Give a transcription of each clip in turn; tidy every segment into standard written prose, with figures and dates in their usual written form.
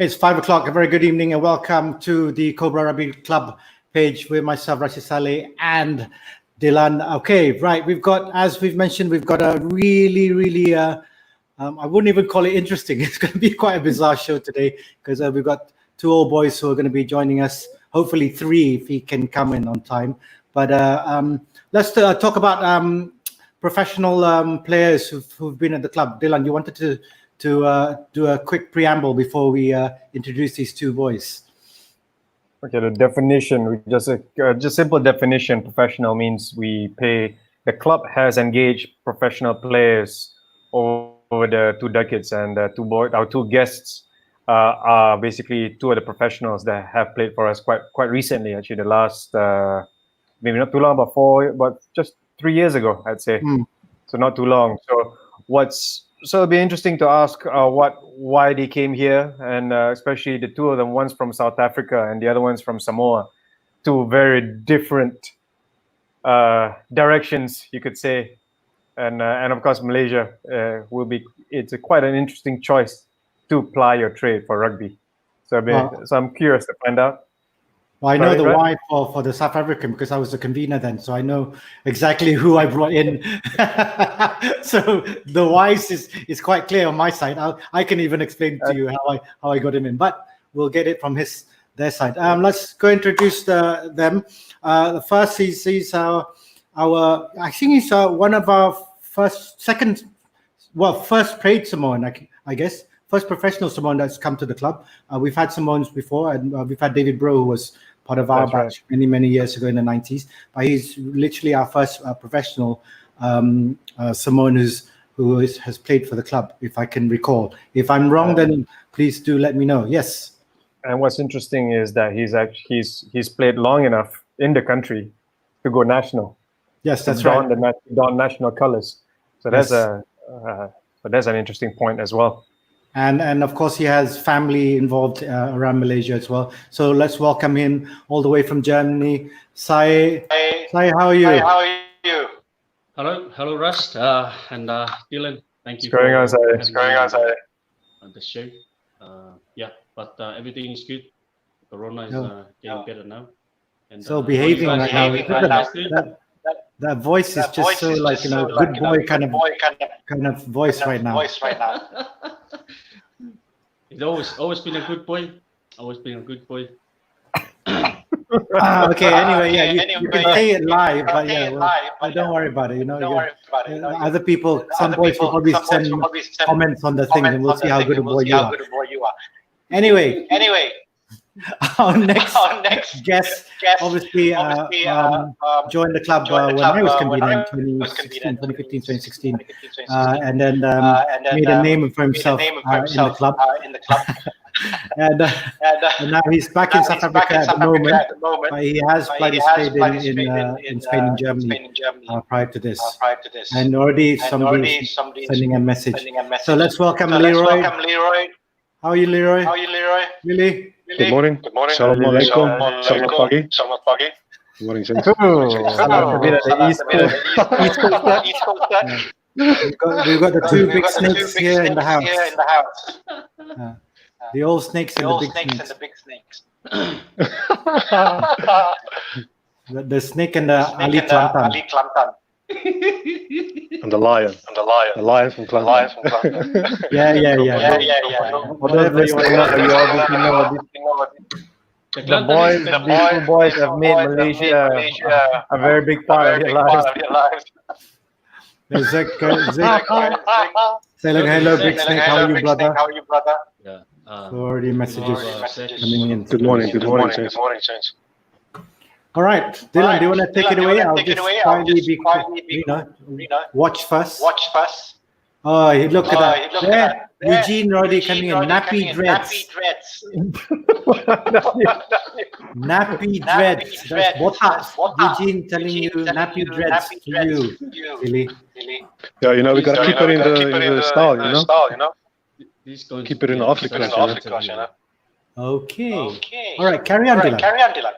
It's 5 o'clock. A very good evening and welcome to the Cobra Rugby Club page with myself, Rashid Saleh, and Dylan. Okay, right. We've got, as we've mentioned, we've got a really, I wouldn't even call it interesting. It's going to be quite a bizarre show today because we've got two old boys who are going to be joining us. Hopefully three if he can come in on time. But let's talk about professional players who've been at the club. Dylan, you wanted to do a quick preamble before we introduce these two boys. Okay, the definition, just simple definition, professional means the club has engaged professional players over the 2 decades, and our two guests are basically two of the professionals that have played for us quite recently, actually the last, maybe not too long, but just 3 years ago, I'd say. So not too long. So it'll be interesting to ask why they came here, and especially the two of them, one's from South Africa and the other one's from Samoa. Two very different directions, you could say, and of course Malaysia it's quite an interesting choice to ply your trade for rugby. So I'm curious to find out. Well, I know the why for the South African because I was the convener then, so I know exactly who I brought in. So the why is quite clear on my side. I can even explain to you how I got him in, but we'll get it from their side. Let's go introduce them. The first he's I think he's one of our first paid Samoan, I guess. First professional Samoan that's come to the club. We've had Samoans before, and we've had David Bro, who was part of our batch many years ago in the 90s. But he's literally our first professional Samoan who has played for the club, if I can recall. If I'm wrong, then please do let me know. Yes. And what's interesting is that he's played long enough in the country to go national. Yes, that's right. Don national colors. So that's that's an interesting point as well. And of course, he has family involved around Malaysia as well. So let's welcome him all the way from Germany. Sai, how are you? Hi, how are you? Hello, Rust and Dylan. Thank you for having us on the show. But everything is good. Corona is getting better now. And, so behaving right now. That voice is just so like good boy kind of voice right now. It's always been a good boy. Okay. Anyway, you can say it live, but don't worry about it. Other people, some boys will probably send comments on the thing, and we'll see how good a boy you are. Anyway. Our next guest obviously joined the club when I was convener in 2015, 2016, and then made a name for himself in the club. and now he's back in South Africa at the moment, but he has participated in Spain and Germany prior to this. And already somebody sending a message. So let's welcome Leroy. How are you, Leroy? Really? Good morning. Assalamualaikum. Selamat pagi. Good morning, Saints. We've got the two big snakes here in the house. The old snakes and the big snakes. The snake and the Ali Kelantan. And the lion. The lion from Kelantan. Yeah. The boys have made Malaysia a very big part of your lives. Zek. Say hello, big snake. How are you, brother? Yeah. Already messages coming in. Good morning, Saints. All right, Dylan, do you want to take it away? I'll just quietly be watch first. Oh, look at that. Eugene already coming in. Nappy dreads. Nappy dreads. That's botas. Eugene telling you nappy dreads to you. Really? Yeah, we got to keep it in the style, Keep it in the Afrikaans, Okay. All right, carry on, Dylan.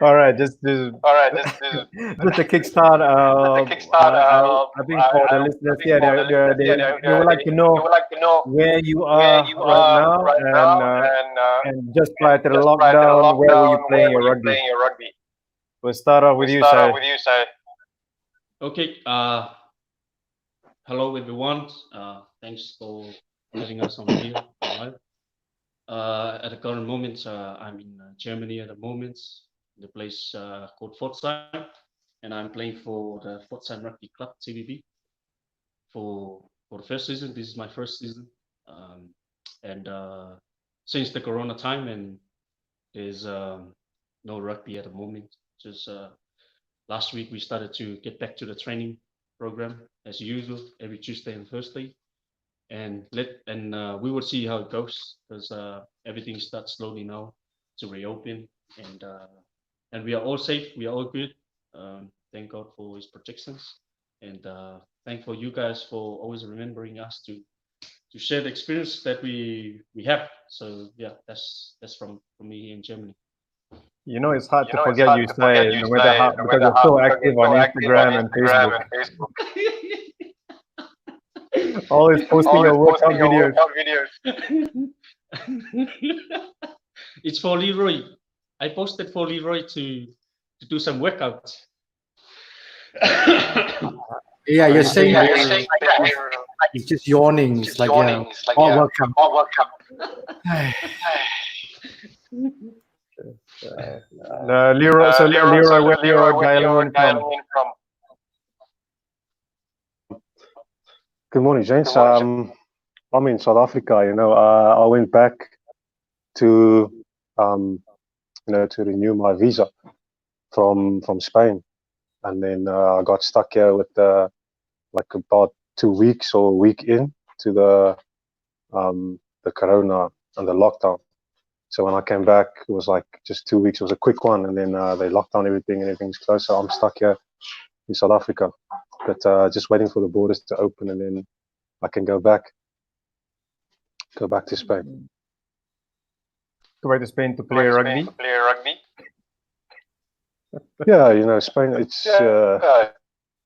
All right, just a kickstart. I think for the listeners here, they would like to know where you are right now, and just prior to the lockdown, where were you playing your rugby? We'll start off with you, Sai. Okay. Hello everyone. Thanks for having us on here. At the current moment, I'm in Germany at the moment, the place called Firday, and I'm playing for the Firday Rugby Club TVB for the first season. This is my first season, and since the Corona time, and there's no rugby at the moment. Just last week we started to get back to the training program as usual every Tuesday and Thursday, and we will see how it goes, because everything starts slowly now to reopen, and we are all safe, we are all good. Thank God for His protections, and thankful you guys for always remembering us to share the experience that we have. So yeah, that's from me here in Germany. You know, it's hard to forget you, Sai, no matter how, because you're so active on Instagram and Facebook. Always posting your workout videos. It's for Leroy. I posted for Leroy to do some workouts. Yeah, you're saying he's just yawning. It's like, yeah, all welcome. Leroy, where you're dialing in from? Good morning, James. I'm in South Africa. You know, I went back to to renew my visa from Spain, and then I got stuck here with like about 2 weeks or a week in to the Corona and the lockdown. So when I came back, it was like just 2 weeks. It was a quick one, and then they locked down everything, and everything's closed. So I'm stuck here in South Africa, but just waiting for the borders to open, and then I can go back to Spain. Go back to Spain to play rugby. Yeah, you know, Spain. It's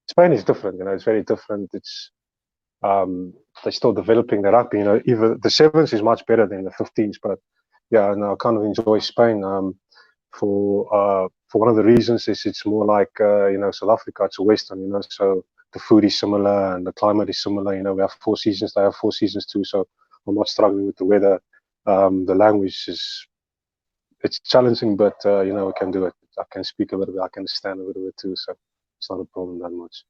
Spain is different. You know, it's very different. It's they're still developing the rugby. You know, even the sevens is much better than the 15s, but yeah, no, I kind of enjoy Spain. For one of the reasons is it's more like South Africa. It's a Western, you know, so the food is similar and the climate is similar. You know, we have 4 seasons. They have 4 seasons too. So I'm not struggling with the weather. The language it's challenging, but we can do it. I can speak a little bit. I can understand a little bit too. So it's not a problem that much.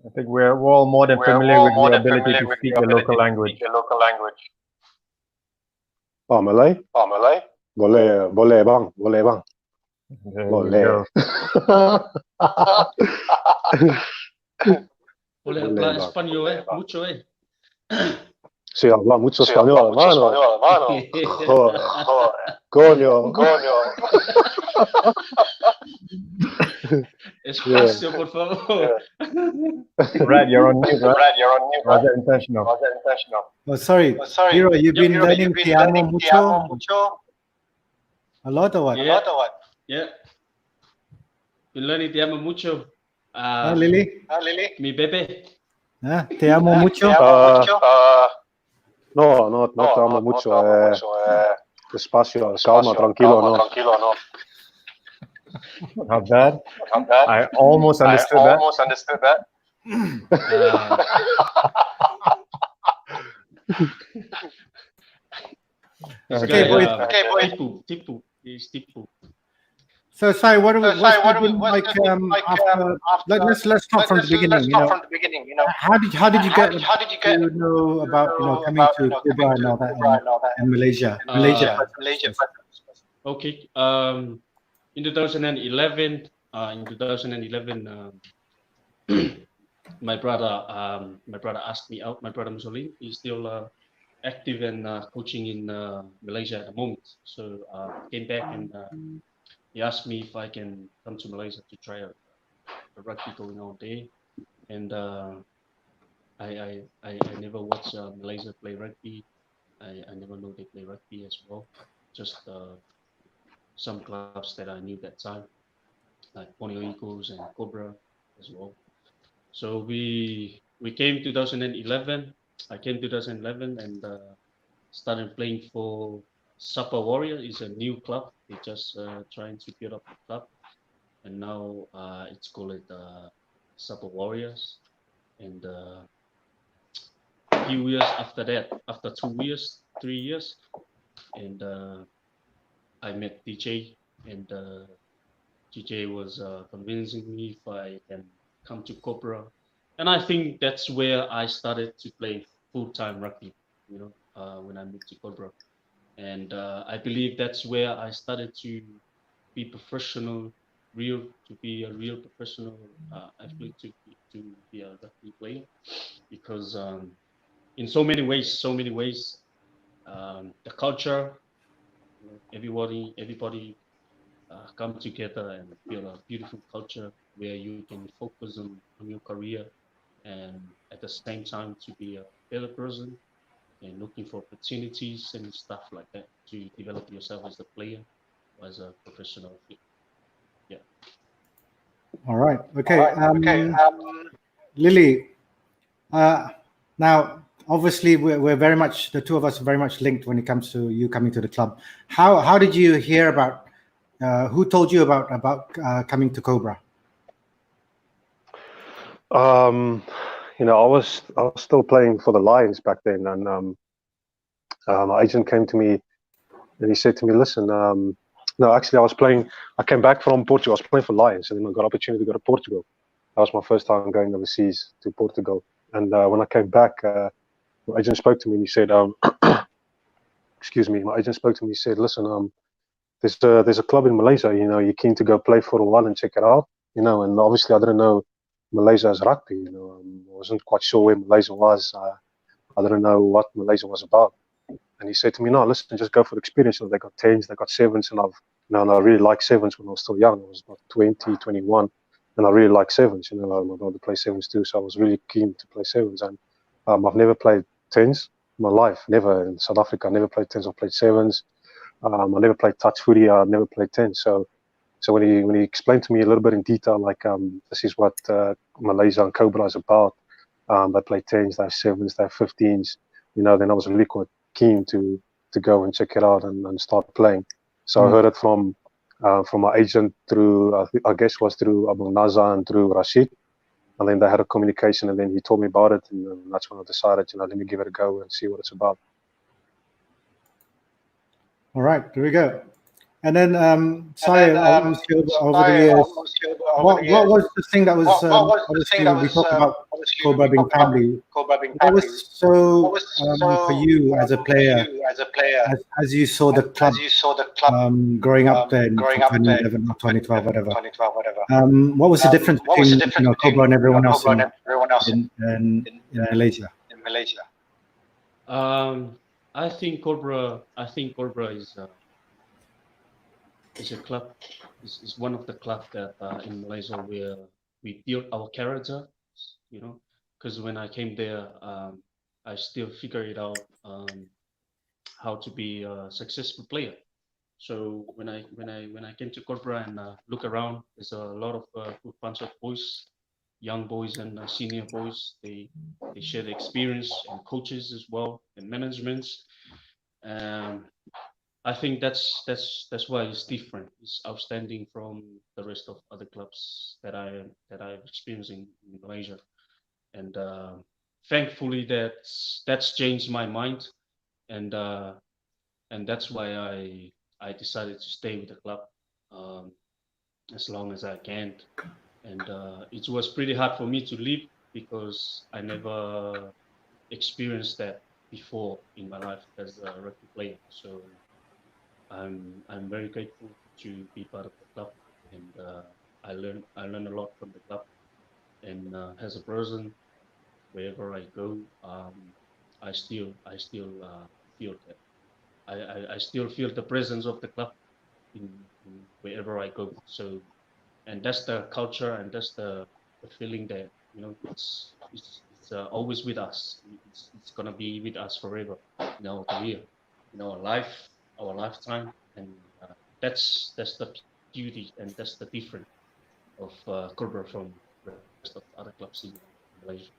I think we're all more than familiar with your ability to speak the local language. Oh, Malay? Boleh bang. Boleh. Boleh hablar español, mucho, Sí, habla mucho español, hermano. Coño. Espacio, por favor. Brad, you're on mute, right? Was that intentional? Oh, sorry. Hero, you've been learning Te amo mucho? A lot or what? Yeah. Been learning Te amo mucho. Lily? Mi bebé. Te amo mucho? No te amo mucho. Despacio, calma, tranquilo, no. Not bad. I almost understood that. Okay, boys. Tipu. He's Tipu. So, Sai, what was like after? Let's start from the beginning. How did you get to know about coming to Cobra and all that, and Malaysia? Okay. In 2011, my brother asked me out. My brother Mussolini is still active and coaching in Malaysia at the moment. So came back and he asked me if I can come to Malaysia to try out the rugby going on there. And I never watched Malaysia play rugby. I never know they play rugby as well. Just some clubs that I knew that time, like Borneo Eagles and Cobra as well. So we came 2011. I came 2011 and started playing for Sapa Warrior. It's a new club. They just trying to build up the club, and now it's called Sapa Warriors. And a few years after that, after 2 years, 3 years, and I met DJ, and DJ was convincing me if I can come to Cobra, and I think that's where I started to play full-time rugby. When I moved to Cobra, and I believe that's where I started to be professional, to be a real professional athlete, to be a rugby player, because in so many ways, the culture, everybody come together and build a beautiful culture where you can focus on your career, and at the same time to be a better person and looking for opportunities and stuff like that to develop yourself as a player or as a professional. Yeah. All right. Okay. Lily, now obviously we're very much, the two of us are very much linked when it comes to you coming to the club. How did you hear about? Who told you about coming to Cobra? I was still playing for the Lions back then, and my agent came to me and he said to me, "Listen, no, actually, I came back from Portugal. I was playing for Lions, and then I got an opportunity to go to Portugal. That was my first time going overseas to Portugal. And when I came back, my agent spoke to me and he said, excuse me, my agent spoke to me. He said, listen, there's a club in Malaysia. You're keen to go play for a while and check it out. And obviously I didn't know Malaysia as rugby. I wasn't quite sure where Malaysia was. I didn't know what Malaysia was about. And he said to me, no, listen, just go for the experience. They got 10s, they got 7s, and I really liked 7s when I was still young. I was about 20, 21, and I really liked 7s. My brother played 7s too, so I was really keen to play 7s. And I've never played 10s in my life, never in South Africa. I never played 10s, I played 7s. I never played touch footy, I never played 10s. So when he explained to me a little bit in detail, like this is what Malaysia and Cobra is about. They play 10s, they have 7s, they have 15s. Then I was really quite keen to go and check it out and start playing. So I heard it from my agent through, I guess was through Abu Naza and through Rashid. And then they had a communication, and then he told me about it, and that's when I decided, let me give it a go and see what it's about. All right, there we go. And then, sorry, over the years, what was the thing that was, obviously, we talk about Cobra being family. What was so, for you as a player, as you saw the club growing up there in 2011 or 2012, whatever, what was the difference between Cobra and everyone else in Malaysia? I think Cobra is a club, is one of the clubs that in Malaysia where we built our character, because when I came there, I still figured it out how to be a successful player. So when I came to Cobra and look around, there's a lot of good bunch of boys, young boys and senior boys. They share the experience, and coaches as well, and managements. I think that's why it's different. It's outstanding from the rest of other clubs that I'm experiencing in Malaysia, and thankfully that's changed my mind, and that's why I decided to stay with the club as long as I can, and it was pretty hard for me to leave because I never experienced that before in my life as a rugby player. So I'm very grateful to be part of the club, and I learn a lot from the club. And as a person, wherever I go, I still feel that I still feel the presence of the club in wherever I go. So, and that's the culture, and that's the feeling that it's always with us. It's gonna be with us forever in our career, in our life, our lifetime, and that's the beauty and that's the difference of Cobra from the rest of other clubs in Malaysia.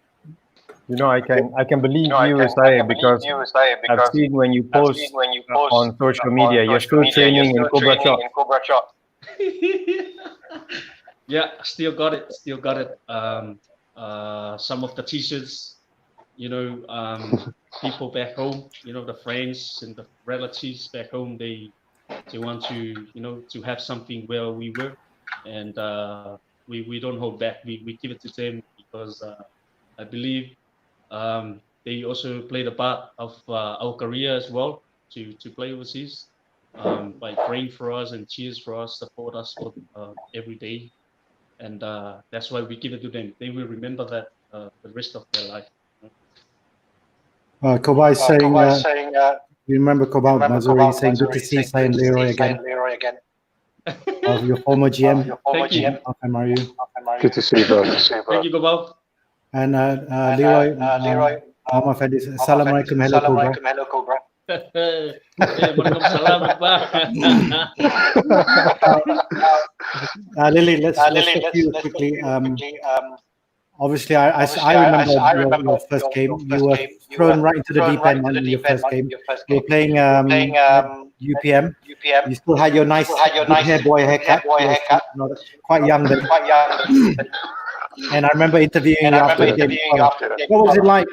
You know, I can believe you, Sai, because I've seen when you post on social media, you're still training in Cobra Shop. Yeah, still got it. Some of the t-shirts, people back home, the friends and the relatives back home, they want to, to have something where we were, and we don't hold back. We give it to them because I believe they also played a part of our career as well to play overseas, by praying for us and cheers for us, support us for, every day, and that's why we give it to them. They will remember that the rest of their life. Kobai is saying, you remember Kobai Mazuri saying, good to see Sai and Leroy again. Of your former GM. Thank you. FMRU. Good to see you, bro. Thank you, Kobai. And Leroy, Mama Fedis, Assalamualaikum, hello Cobra. Waalaikumsalam, Pak. Lily, let's talk you quickly. Obviously, I remember your first game. You were thrown right into the deep end in your first game. You were playing UPM. You still had your nice haircut. Quite young then. And I remember interviewing you after the game. What was it like?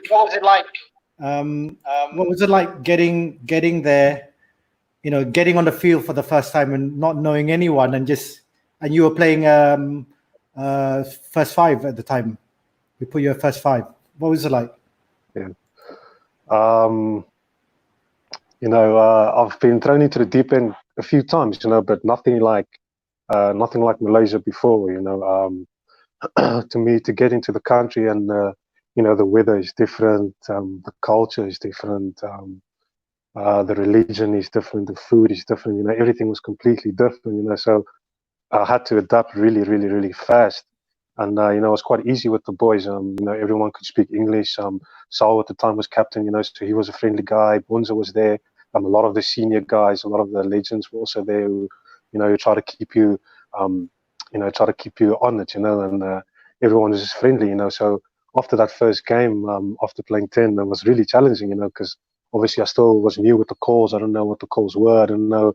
What was it like getting there? Getting on the field for the first time and not knowing anyone, and you were playing first five at the time. We put you at first five. What was it like? Yeah. I've been thrown into the deep end a few times, but nothing like Malaysia before. To me, to get into the country and the weather is different, the culture is different, the religion is different, the food is different. Everything was completely different. So I had to adapt really, really, really fast. And it was quite easy with the boys. Everyone could speak English. Saul at the time was captain. So he was a friendly guy. Bonza was there. A lot of the senior guys, a lot of the legends were also there. Who try to keep you, on it. And everyone was just friendly. So after that first game, after playing 10, it was really challenging. Because obviously I still was new with the calls. I don't know what the calls were. I didn't know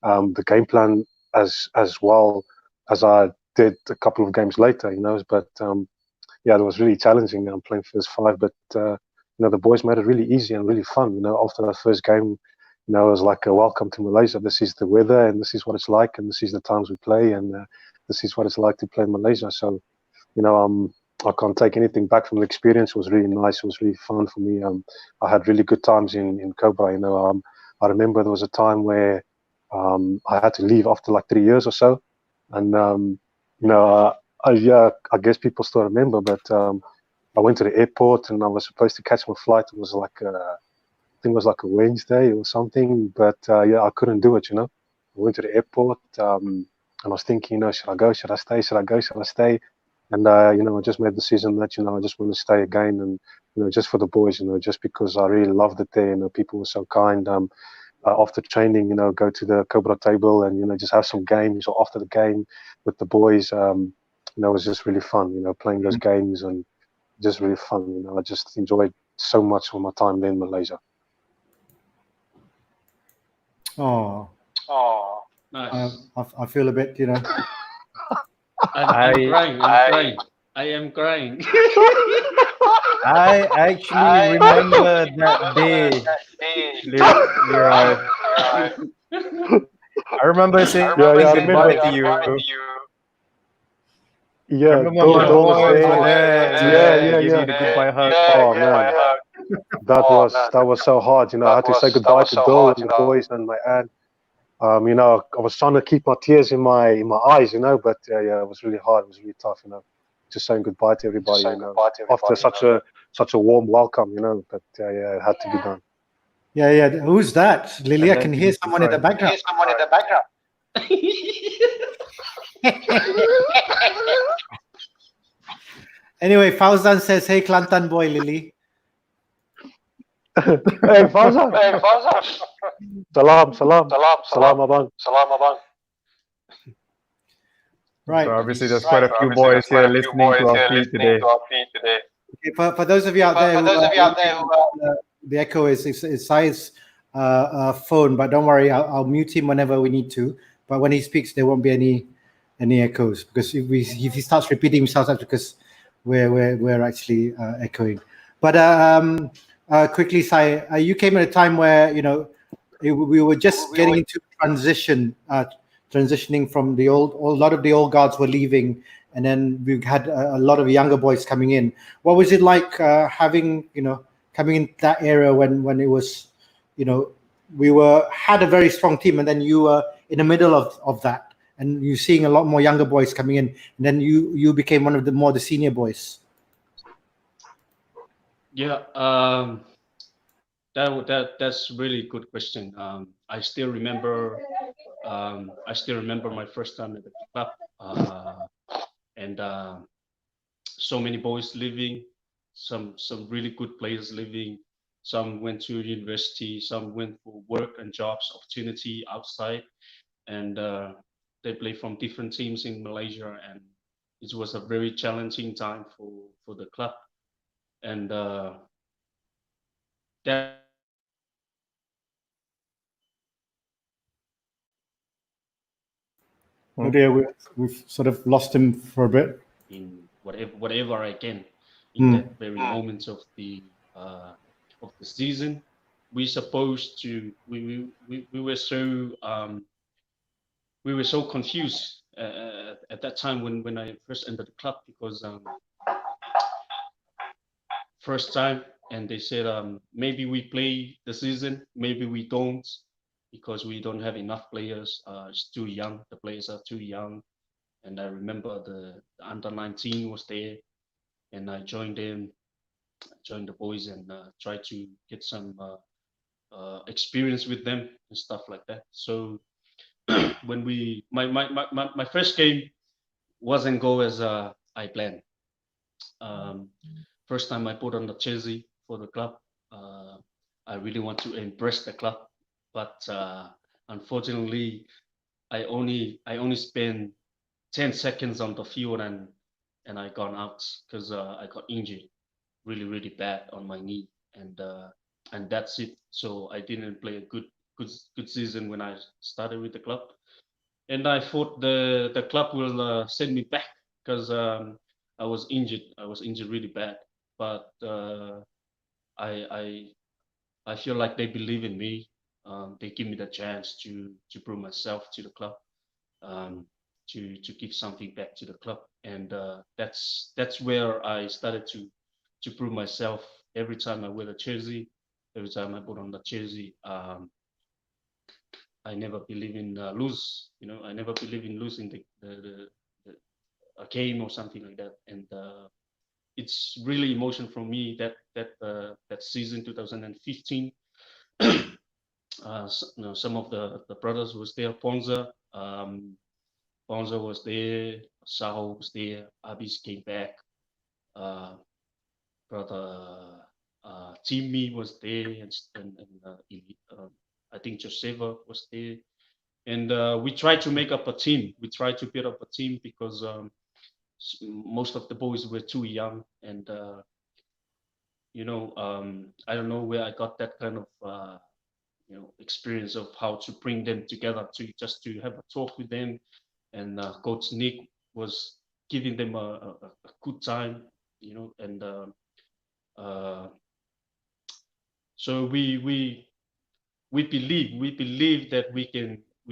the game plan as well as I did a couple of games later, but it was really challenging playing first five, but the boys made it really easy and really fun. After that first game, it was like a welcome to Malaysia. This is the weather and this is what it's like, and this is the times we play, and this is what it's like to play in Malaysia. So I can't take anything back from the experience. It was really nice. It was really fun for me. I had really good times in Cobra. I remember there was a time where I had to leave after like 3 years or so, and I guess people still remember, but I went to the airport and I was supposed to catch my flight. It was like I think it was like a Wednesday or something, but I couldn't do it. I went to the airport and I was thinking, should I go? Should I stay? Should I go? Should I stay? And I just made the decision that I just want to stay again, and just for the boys, just because I really loved it there. People were so kind. After training, go to the Cobra table and just have some games, or after the game with the boys. It was just really fun, playing those games, and just really fun. I just enjoyed so much of my time there in Malaysia. Oh, nice. I feel a bit, I am crying. I actually remember that day. I remember saying goodbye to you. Yeah, I remember my boys were there. Give you the goodbye hug. Oh man, that was so hard. I had to say goodbye to Bill and the boys and my aunt. I was trying to keep my tears in my eyes, but it was really hard. It was really tough, just saying goodbye to everybody. After such a warm welcome, but it had to be done. Yeah. Who's that? Lily, I can hear someone in the background. Anyway, Fauzan says, hey, Kelantan boy, Lily. Hey, Fauzan. Salam, abang. Right. So obviously, there's quite a few boys here listening to our feed today. Okay, for those of you out there, the echo is Sai's phone, but don't worry, I'll mute him whenever we need to. But when he speaks, there won't be any echoes, because if he starts repeating himself, that's because we're actually echoing. But quickly, Sai, you came at a time where we were just getting into transitioning from a lot of the old guards were leaving, and then we had a lot of younger boys coming in. What was it like having coming in that era when it was we had a very strong team, and then you were in the middle of that, and you're seeing a lot more younger boys coming in, and then you became one of the senior boys? Yeah, that's really good question. I still remember my first time at the club, and so many boys leaving, some really good players leaving. Some went to university, some went for work and jobs opportunity outside, and they play from different teams in Malaysia, and it was a very challenging time for the club, and that Oh dear, we've sort of lost him for a bit. in whatever I can in that very moment of the season. We supposed to we were so confused at that time when I first entered the club, because first time, and they said maybe we play the season, maybe we don't, because we don't have enough players. It's too young. The players are too young. And I remember the under 19 was there, and I joined them, joined the boys, and tried to get some experience with them and stuff like that. So when my first game wasn't go as I planned. First time I put on the jersey for the club, I really want to impress the club, but unfortunately, I only spent 10 seconds on the field, and I gone out because I got injured really bad on my knee, and that's it. So I didn't play a good season when I started with the club, and I thought the club will send me back because I was injured. I was injured really bad, but I feel like they believe in me. They give me the chance to prove myself to the club, to give something back to the club, and that's where I started to prove myself. Every time I wear the jersey, every time I put on the jersey, I never believe in lose. I never believe in losing a game or something like that, and it's really emotion for me that season 2015. Some of the brothers was there. Ponza was there. Sao was there. Abis came back. Brother Timmy was there, and I think Joseva was there. And we tried to make up a team. We tried to build up a team because most of the boys were too young, and I don't know where I got that kind of experience of how to bring them together, to have a talk with them, and Coach Nick was giving them a good time, and so we believe that we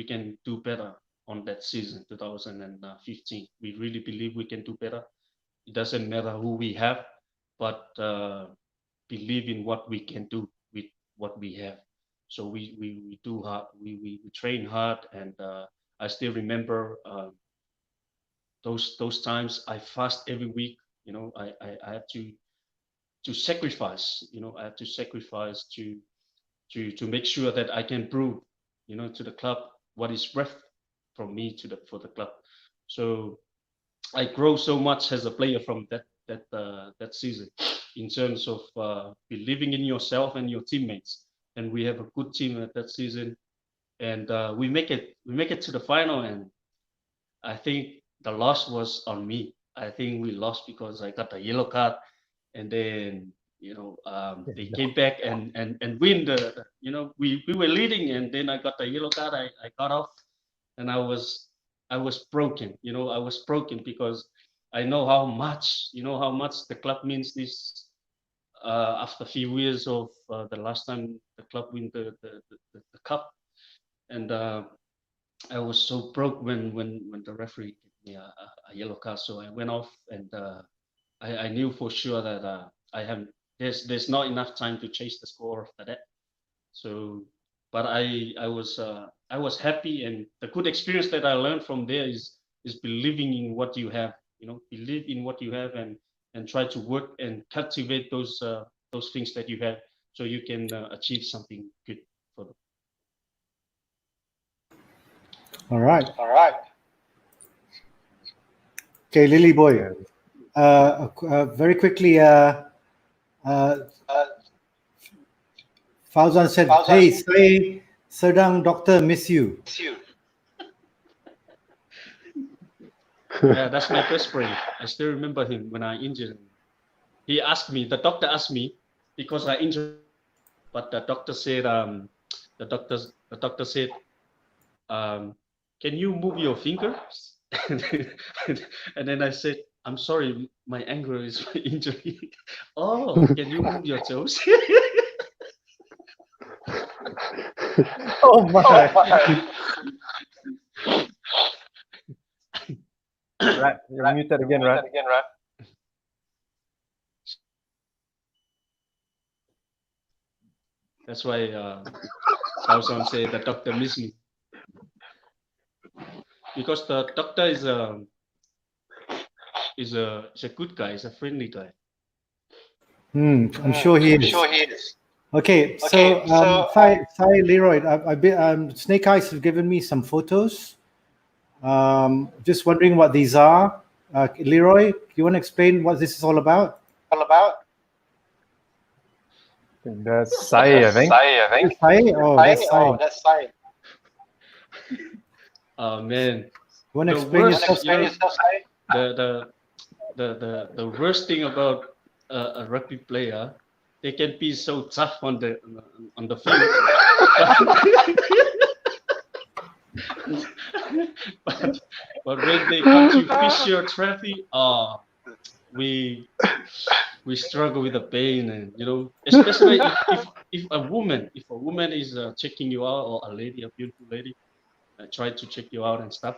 can do better on that season 2015. We really believe we can do better. It doesn't matter who we have, but believe in what we can do with what we have. So we do hard, we train hard, and I still remember those times. I fast every week. I have to sacrifice. I have to sacrifice to make sure that I can prove, to the club what is worth from me for the club. So I grow so much as a player from that season, in terms of believing in yourself and your teammates. And we have a good team at that season, and we make it to the final, and I think the loss was on me. I think we lost because I got a yellow card, and then they came back and win we were leading, and then I got a yellow card. I got off, and I was broken. I was broken because I know how much the club means this. After a few years of the last time the club win the cup, and I was so broke when the referee gave me a yellow card. So I went off, and I knew for sure that there's not enough time to chase the score after that. So, but I was happy, and the good experience that I learned from there is believing in what you have. Believe in what you have, and try to work and cultivate those things that you have, so you can achieve something good for them. All right. Okay, Lily boy. Very quickly, Fauzan said, "Hey, say, Serdang doctor miss you." Yeah, that's my best friend. I still remember him when I injured him. The doctor asked me, because I injured, but the doctor said, can you move your fingers? And then I said, I'm sorry, my ankle is my injury. Oh, can you move your toes? Oh my! Right, you're muted again, right? That's why Fauzan said the doctor missed me, because the doctor is a good guy, is a friendly guy. I'm sure he is. Okay, so Sai Leroy, Snake Eyes have given me some photos. Just wondering what these are. Leroy, you want to explain what this is all about? That's Sai, I think. Sai? Oh, that's Sai. Oh man, You want to explain yourself, Sai? The worst thing about a rugby player, they can be so tough on the field, but when they come to physiotherapy, we struggle with the pain, and especially if a woman is checking you out, or a beautiful lady, try to check you out and stuff.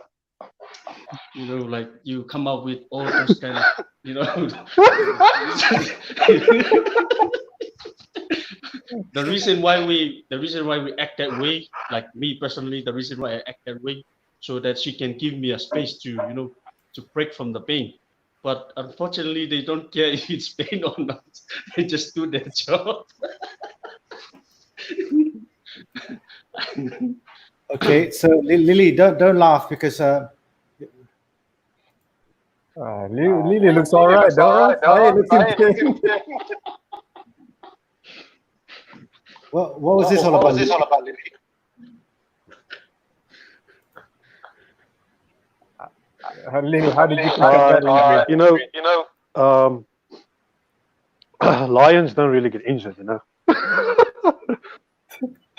Like you come up with all those kind of, the reason why we act that way, like me personally, the reason why I act that way, so that she can give me a space to to break from the pain. But unfortunately, they don't care if it's pain or not. They just do their job. Okay, so Lily, don't laugh, because Lily looks all right. what was this all about? Lily? Lily, how did you pick up that injury? Lions don't really get injured,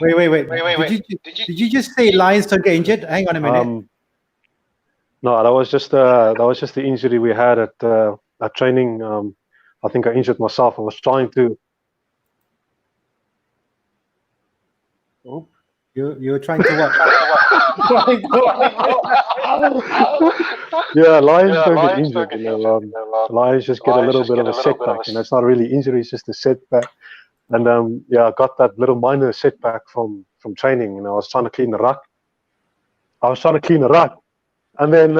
Wait. Did you just say Lions don't get injured? Hang on a minute. No, that was just the injury we had at training. I think I injured myself. I was trying to. Oh, you were trying to what? Yeah, Lions don't get injured. Lions just get a little bit of a setback, and it's not really injury; it's just a setback. And I got that little minor setback from training. I was trying to clean the ruck. And then,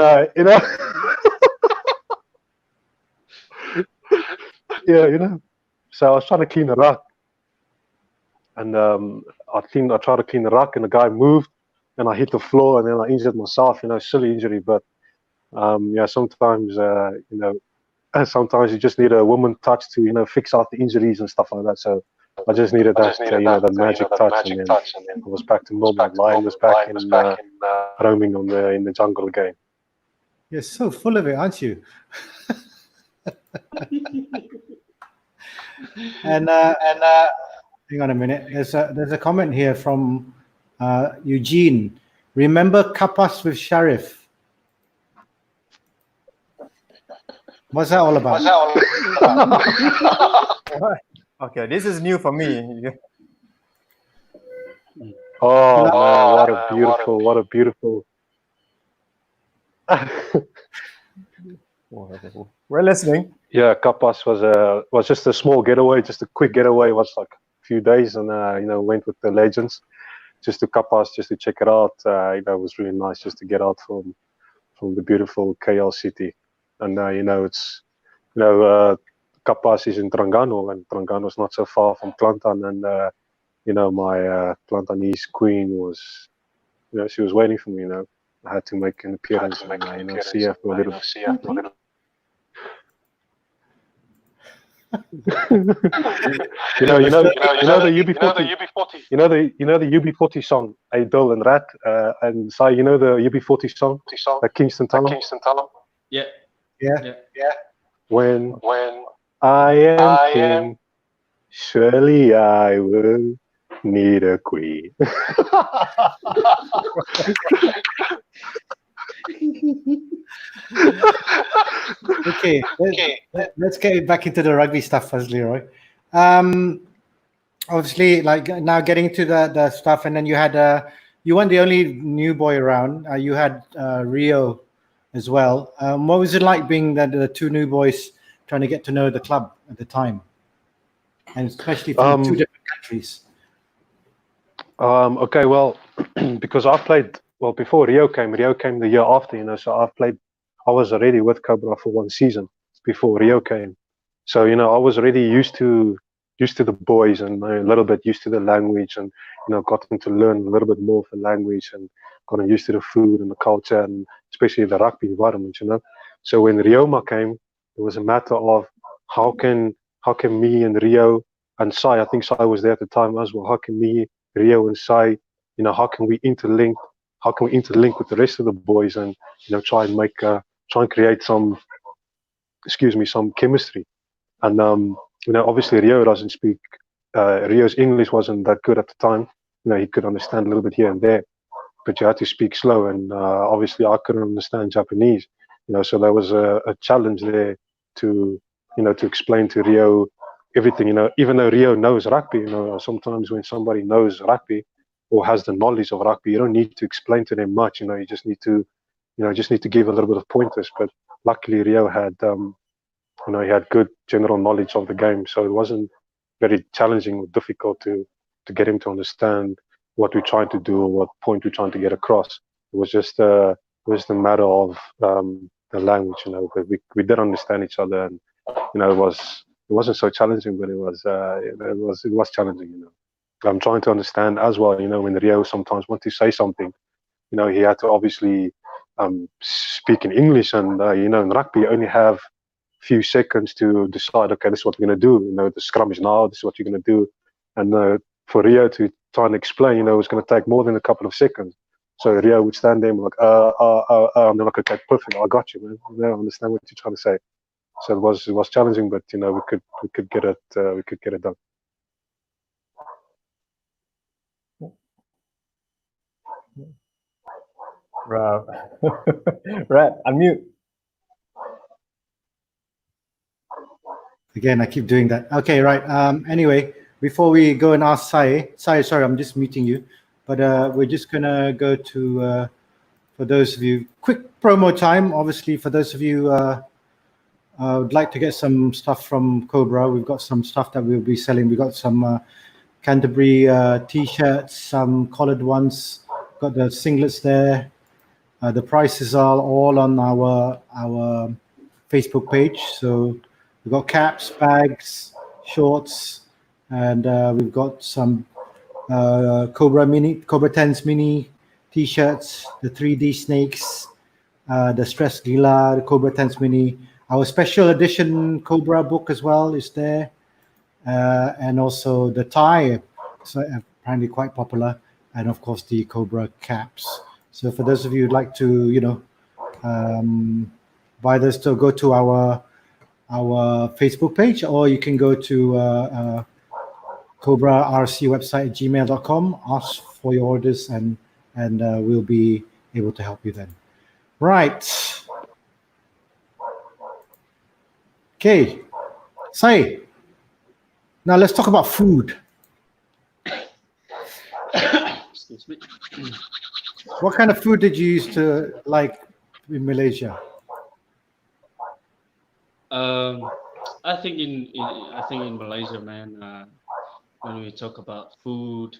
so I was trying to clean the ruck, and I tried to clean the ruck, and the guy moved, and I hit the floor, and then I injured myself. Silly injury, but sometimes sometimes you just need a woman touch to fix out the injuries and stuff like that. So I just needed that magic touch, and then I was back to normal. Lion was back in roaming in the jungle again. You're so full of it, aren't you? And hang on a minute. There's a comment here from Eugene. Remember Kapas with Sharif? What's that all about? Okay, this is new for me. Oh man, what a beautiful. We're listening. Yeah, Kapas was just a small getaway, just a quick getaway. It was like a few days, and went with the legends just to Kapas, just to check it out. It was really nice just to get out from the beautiful KL city, and it's Kapas is in Terengganu, and Terengganu is not so far from Kelantan, and my Kelantanese queen was, she was waiting for me. I had to make an appearance and see her for a little. the UB40. The UB40 song, Idol and Rat, and Sai, the UB40 song, Kingston Talum. Yeah. When I am king, surely I will need a queen. Okay, let's get back into the rugby stuff first, Leroy. Obviously, like now getting into the stuff, and then you had you weren't the only new boy around. You had Rio as well. What was it like being the two new boys trying to get to know the club at the time, and especially from two different countries? Okay, well, because I played before Rio came the year after, so I was already with Cobra for one season before Rio came, so I was already used to the boys and a little bit used to the language, and gotten to learn a little bit more of the language and gotten used to the food and the culture, and especially the rugby environment, So when Rio came, it was a matter of how can me and Rio and Sai, I think Sai was there at the time as well, how can me, Rio and Sai, how can we interlink with the rest of the boys and try and create some chemistry. And obviously Rio doesn't speak Rio's English wasn't that good at the time. He could understand a little bit here and there, but you had to speak slow, and obviously I couldn't understand Japanese, so there was a challenge there to explain to Rio everything, even though Rio knows rugby, sometimes when somebody knows rugby or has the knowledge of rugby, you don't need to explain to them much, you just need to give a little bit of pointers. But luckily Rio had he had good general knowledge of the game, so it wasn't very challenging or difficult to get him to understand what we're trying to do or what point we're trying to get across. It was just a matter of the language, but we did understand each other, and it wasn't so challenging, but it was challenging. I'm trying to understand as well. When Rio sometimes wants to say something, he had to obviously speak in English, and in rugby you only have few seconds to decide, okay, this is what we're going to do, the scrum is now, this is what you're going to do, and for Rio to try and explain, it's going to take more than a couple of seconds. So Rio would stand there and be like, and they're like, okay, perfect, I got you, man, I understand what you're trying to say. So it was challenging, but we could get it done. Right. Right, unmute. Again, I keep doing that. Okay, right. Anyway, before we go and ask Sai, sorry, I'm just muting you, but we're just gonna go to for those of you, quick promo time. Obviously, for those of you would like to get some stuff from Cobra, we've got some stuff that we'll be selling. We've got some Canterbury t-shirts, some collared ones. Got the singlets there. The prices are all on our Facebook page. So we've got caps, bags, shorts, and we've got some Cobra 10s mini t-shirts, the 3D snakes, the Stress Gila, the Cobra 10s mini. Our special edition Cobra book as well is there, and also the tie, so apparently quite popular, and of course the Cobra caps. So for those of you who'd like to, either still go to our Facebook page, or you can go to Cobra RC website gmail.com, ask for your orders, and we'll be able to help you then. Right. Okay. Sai, now let's talk about food. Excuse me. What kind of food did you used to like in Malaysia? I think in Malaysia, man, when we talk about food,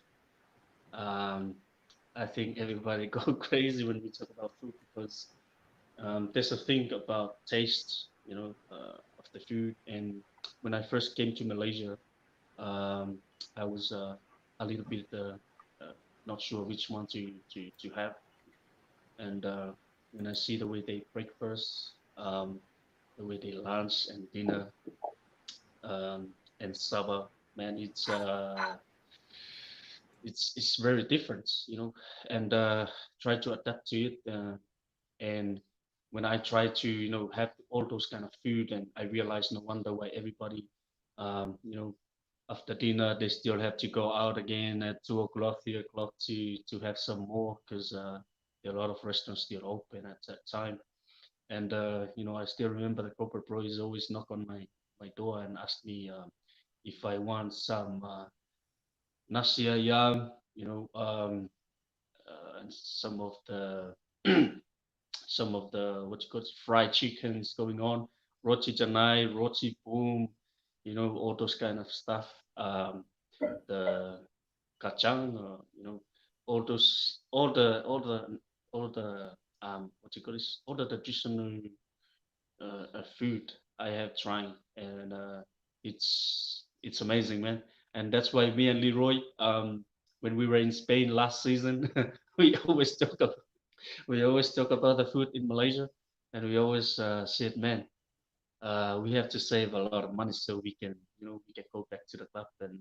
I think everybody go crazy when we talk about food, because there's a thing about taste, of the food. And when I first came to Malaysia, I was a little bit not sure which one to have. And when I see the way they breakfast, the way they lunch and dinner, and supper, man, it's very different, and try to adapt to it. And when I try to, have all those kind of food, and I realize no wonder why everybody, after dinner they still have to go out again at 2 o'clock, 3 o'clock to have some more, because there are a lot of restaurants still open at that time. And I still remember the corporate bro is always knock on my door and ask me if I want some nasi ayam, and some of the some of the what you call it, fried chickens going on, roti canai, roti boom, all those kind of stuff. The kacang, all the what you call this, all the traditional food I have tried, and it's amazing, man. And that's why me and Leroy, when we were in Spain last season, we always talk about the food in Malaysia, and we always said, man, we have to save a lot of money so we can go back to the club and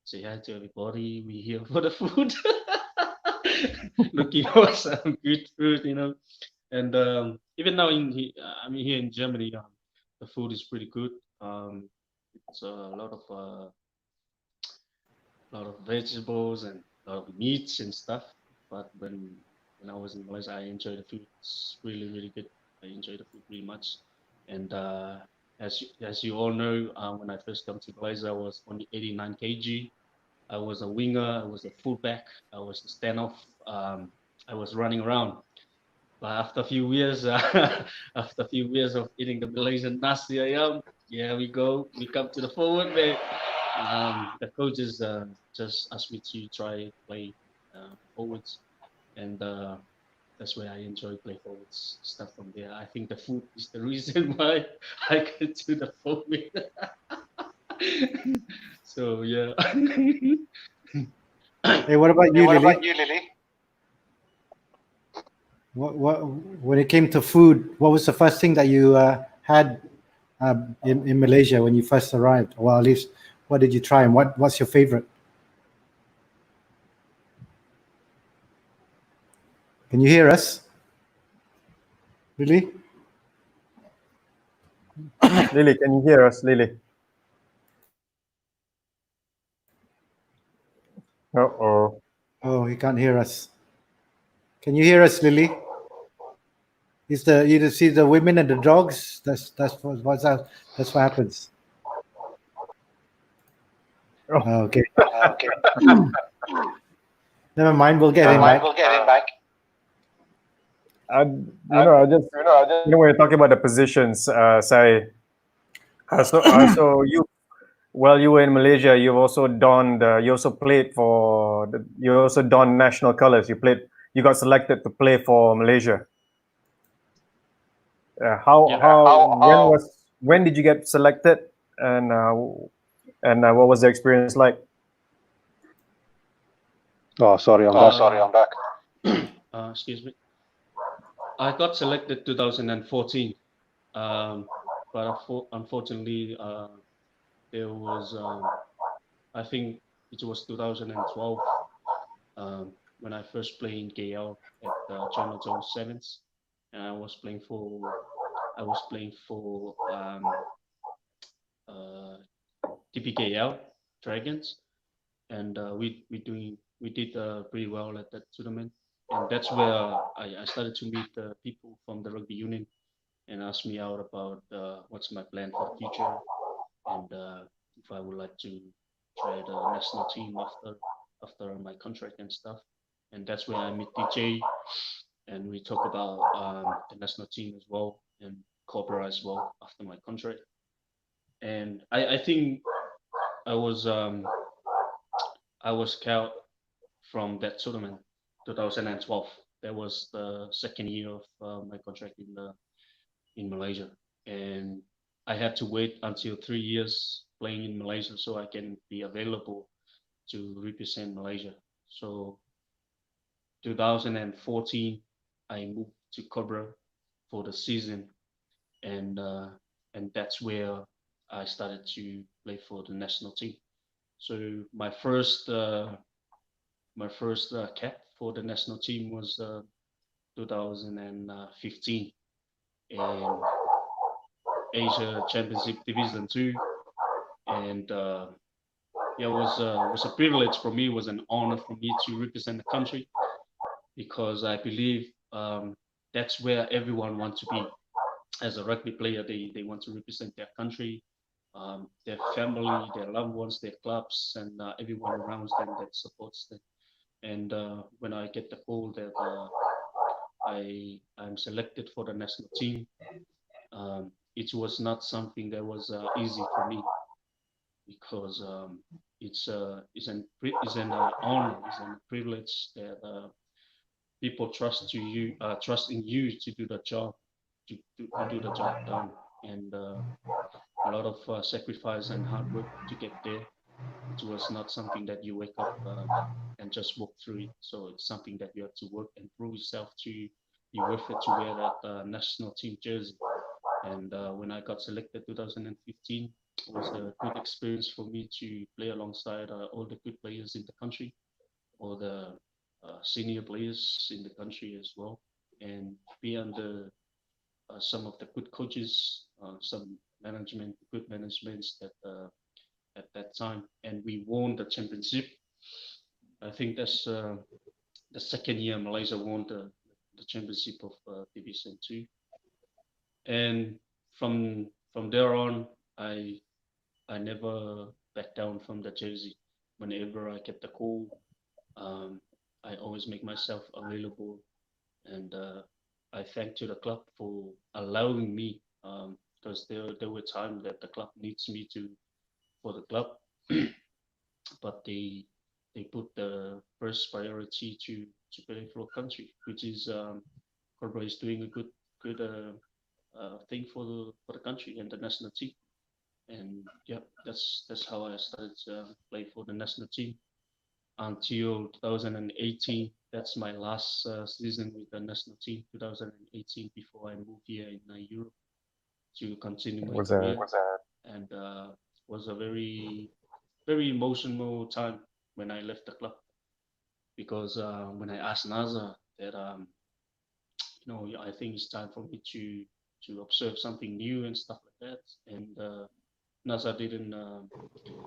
say hi to everybody. We here for the food, looking for some good food, And even now here in Germany, the food is pretty good. It's a lot of vegetables and a lot of meats and stuff. But when I was in Malaysia, I enjoyed the food. It's really really good. I enjoyed the food really much. And as you all know, when I first come to Malaysia, I was only 89 kg. I was a winger. I was a fullback. I was a standoff. I was running around. But after a few years, after a few years of eating the Malaysian nasi ayam, yeah, we go. We come to the forward, man. The coaches just asked me to try play forwards, and that's where I enjoy play forwards stuff from there. I think the food is the reason why I get to the forward. So yeah. Hey, what about you, Lily? What when it came to food, what was the first thing that you had in Malaysia when you first arrived? Well, at least what did you try, and what's your favorite? Can you hear us, Lily? Lily, can you hear us, Lily? Uh-oh. Oh, he can't hear us. Can you hear us, Lily? You see the women and the dogs? That's what happens. Oh, okay. Never mind. We'll get him back. When you're talking about the positions, say, so you, while you were in Malaysia, you also donned national colors. You got selected to play for Malaysia. When did you get selected, and what was the experience like? Oh, sorry, I'm back. Excuse me. I got selected 2014, but unfortunately, there was, I think it was 2012, when I first played in KL at Channel Zone Sevens. and I was playing for TPKL Dragons, and we did pretty well at that tournament, and that's where I started to meet people from the rugby union and asked me out about what's my plan for the future, and if I would like to try the national team after my contract and stuff. And that's where I meet DJ, and we talk about the national team as well and Cobra as well after my contract. And I think I was scout from that tournament, 2012. That was the second year of my contract in Malaysia, and I had to wait until 3 years playing in Malaysia so I can be available to represent Malaysia. So 2014, I moved to Cobra for the season, and that's where I started to play for the national team. So my first cap for the national team was 2015 in Asia Championship Division 2, and yeah, it was a privilege for me. It was an honor for me to represent the country, because I believe that's where everyone wants to be. As a rugby player, they want to represent their country, their family, their loved ones, their clubs, and everyone around them that supports them. And when I get the call that I'm selected for the national team, it was not something that was easy for me, because it's an honor, it's a privilege that people trust in you to do the job, to do the job done, and a lot of sacrifice and hard work to get there. It was not something that you wake up and just walk through it. So it's something that you have to work and prove yourself to be worth it to wear that national team jersey. And when I got selected 2015, it was a good experience for me to play alongside all the good players in the country, all the senior players in the country as well, and be under some of the good coaches, some good managements that at that time, and we won the championship. I think that's the second year Malaysia won the championship of Division 2, and from there on, I never backed down from the jersey. Whenever I get the call, I always make myself available, and I thank to the club for allowing me, because there were times that the club needs me for the club, but they put the first priority to play for a country, which is Cobra is doing a good thing for the country and the national team. And yeah, that's how I started to play for the national team until 2018. That's my last season with the national team, 2018, before I moved here in Europe to continue my career. And was a very emotional time when I left the club, because when I asked Nazar that I think it's time for me to observe something new and stuff like that, and Nazar didn't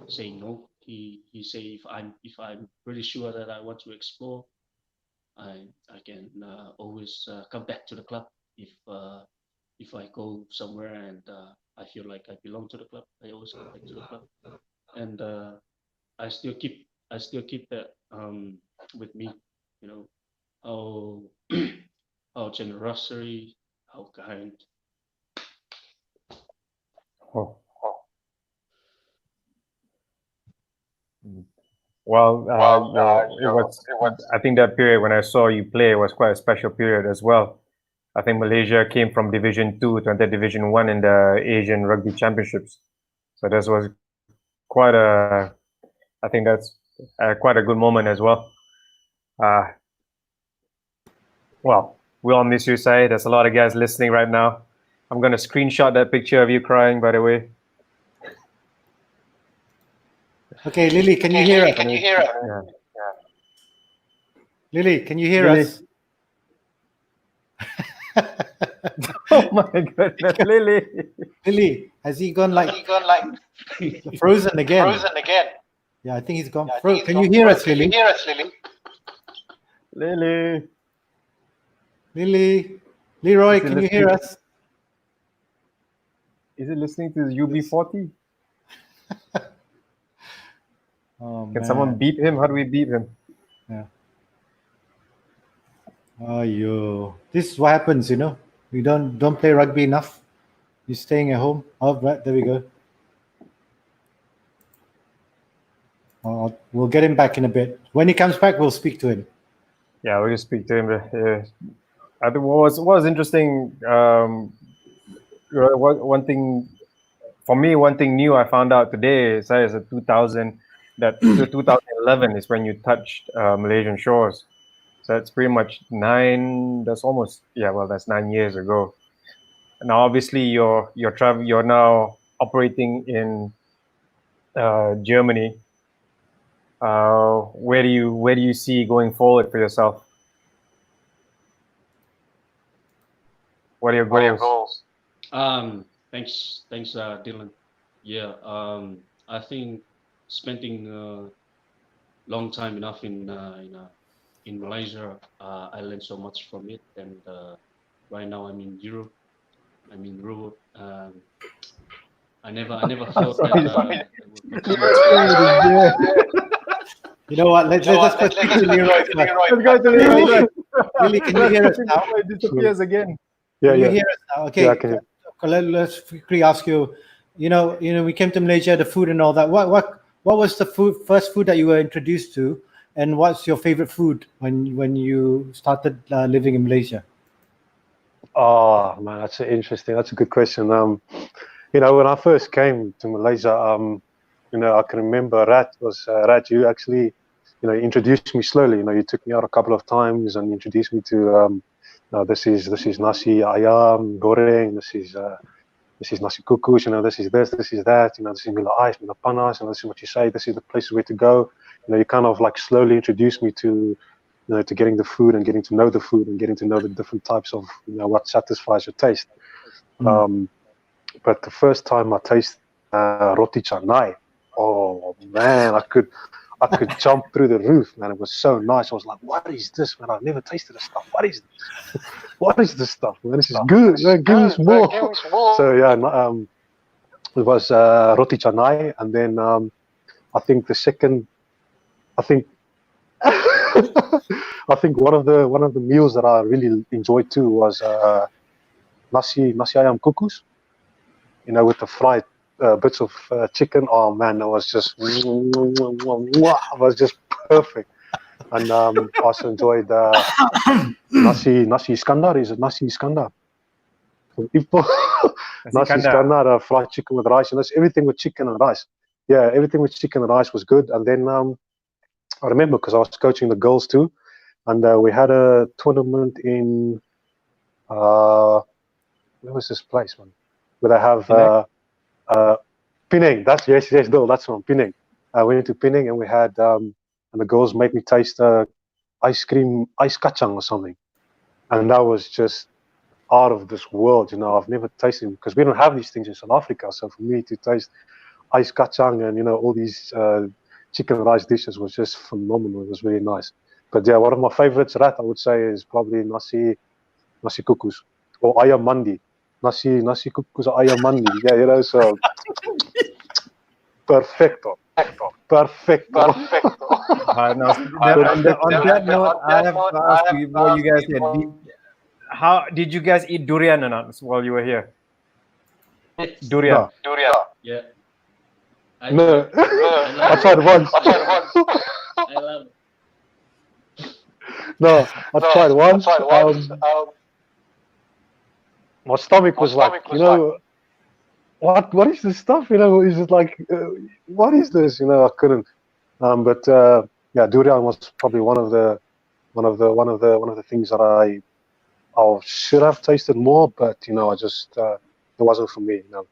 say no. He said if I'm pretty sure that I want to explore, I can always come back to the club if I go somewhere and I feel like I belong to the club. I always come back to the club, and I still keep that with me. You know, how how generosity, how kind. Oh. Well, I think that period when I saw you play was quite a special period as well. I think Malaysia came from Division 2 to enter Division 1 in the Asian Rugby Championships. So this was I think that's quite a good moment as well. Well, we all miss you, Sai. There's a lot of guys listening right now. I'm going to screenshot that picture of you crying, by the way. Okay, Lily, can you hear us? Yeah. Lily, can you hear us? Oh my goodness, Lily. Lily, has he gone like frozen again? Yeah, I think he's gone. Can you hear us, Lily? Lily. Lily, Leroy, Is he can you hear us? Is he listening to his UB40? Oh, Can someone beat him? How do we beat him? Yeah. Oh, this is what happens, you know. You don't play rugby enough. You're staying at home. Oh, right, there we go. We'll get him back in a bit. When he comes back, we'll speak to him. Yeah, we'll just speak to him. I think what was interesting. One thing for me, one thing new I found out today is that 2011 is when you touched Malaysian shores. So that's pretty much 9. That's almost that's 9 years ago. Now, obviously, you're now operating in Germany. Where do you see going forward for yourself? What are your goals? Thanks, Dylan. Yeah, I think spending long time enough in Malaysia, I learned so much from it, and right now I'm in Europe. I'm in Europe. I never thought that. You know what? Let's go speak to Leroy. Let's go to Leroy. Lily, can you hear us now? It disappears again. Can you hear us now? Okay. Yeah, I can hear. Let's quickly ask you. You know, we came to Malaysia, the food and all that. What was the first food that you were introduced to, and what's your favorite food when you started living in Malaysia? Oh man, that's a good question. You know, when I first came to Malaysia, you know, I can remember Rat, you actually, you know, introduced me slowly. You know, you took me out a couple of times and introduced me to, this is nasi ayam goreng, this is nasi kukus, you know, this is that, you know, this is mila ais, mila panas, and this is what you say, this is the places where to go. You know, you kind of like slowly introduced me to, you know, to getting the food and getting to know the food and getting to know the different types of, you know, what satisfies your taste. But the first time I tasted roti canai, oh man, I could jump through the roof, man. It was so nice. I was like, what is this, man? I've never tasted this stuff. What is this? What is this stuff, man? This is good. Man, give me some more. So yeah, it was roti canai, and then I think the second, I think one of the meals that I really enjoyed too was nasi ayam kukus. You know, with the fried bits of chicken. Oh man, it was just perfect. And I also enjoyed nasi iskandar. Is it nasi iskandar? Nasi iskandar, fried chicken with rice, and that's everything with chicken and rice. Yeah, everything with chicken and rice was good. And then I remember because I was coaching the girls too, and we had a tournament in where was this place, man? Where they have Penang. Yes, no, that's one. Penang. I went to Penang and we had and the girls made me taste ice kacang or something, and that was just out of this world. You know, I've never tasted it because we don't have these things in South Africa. So for me to taste ice kacang and, you know, all these chicken and rice dishes was just phenomenal. It was really nice. But yeah, one of my favorites, Rat, I would say, is probably nasi kukus or ayam mandi. Nasi kukus or ayam mandi. Yeah, you know, so perfecto. On that note, I have to ask you before you guys here. How did you guys eat durian or not while you were here? Durian. Yeah. No, I tried once. I love it. No, I tried once. My stomach was like, you know, what is this stuff? You know, is it like, what is this? You know, I couldn't. But yeah, durian was probably one of the things that I should have tasted more, but you know, I just it wasn't for me. You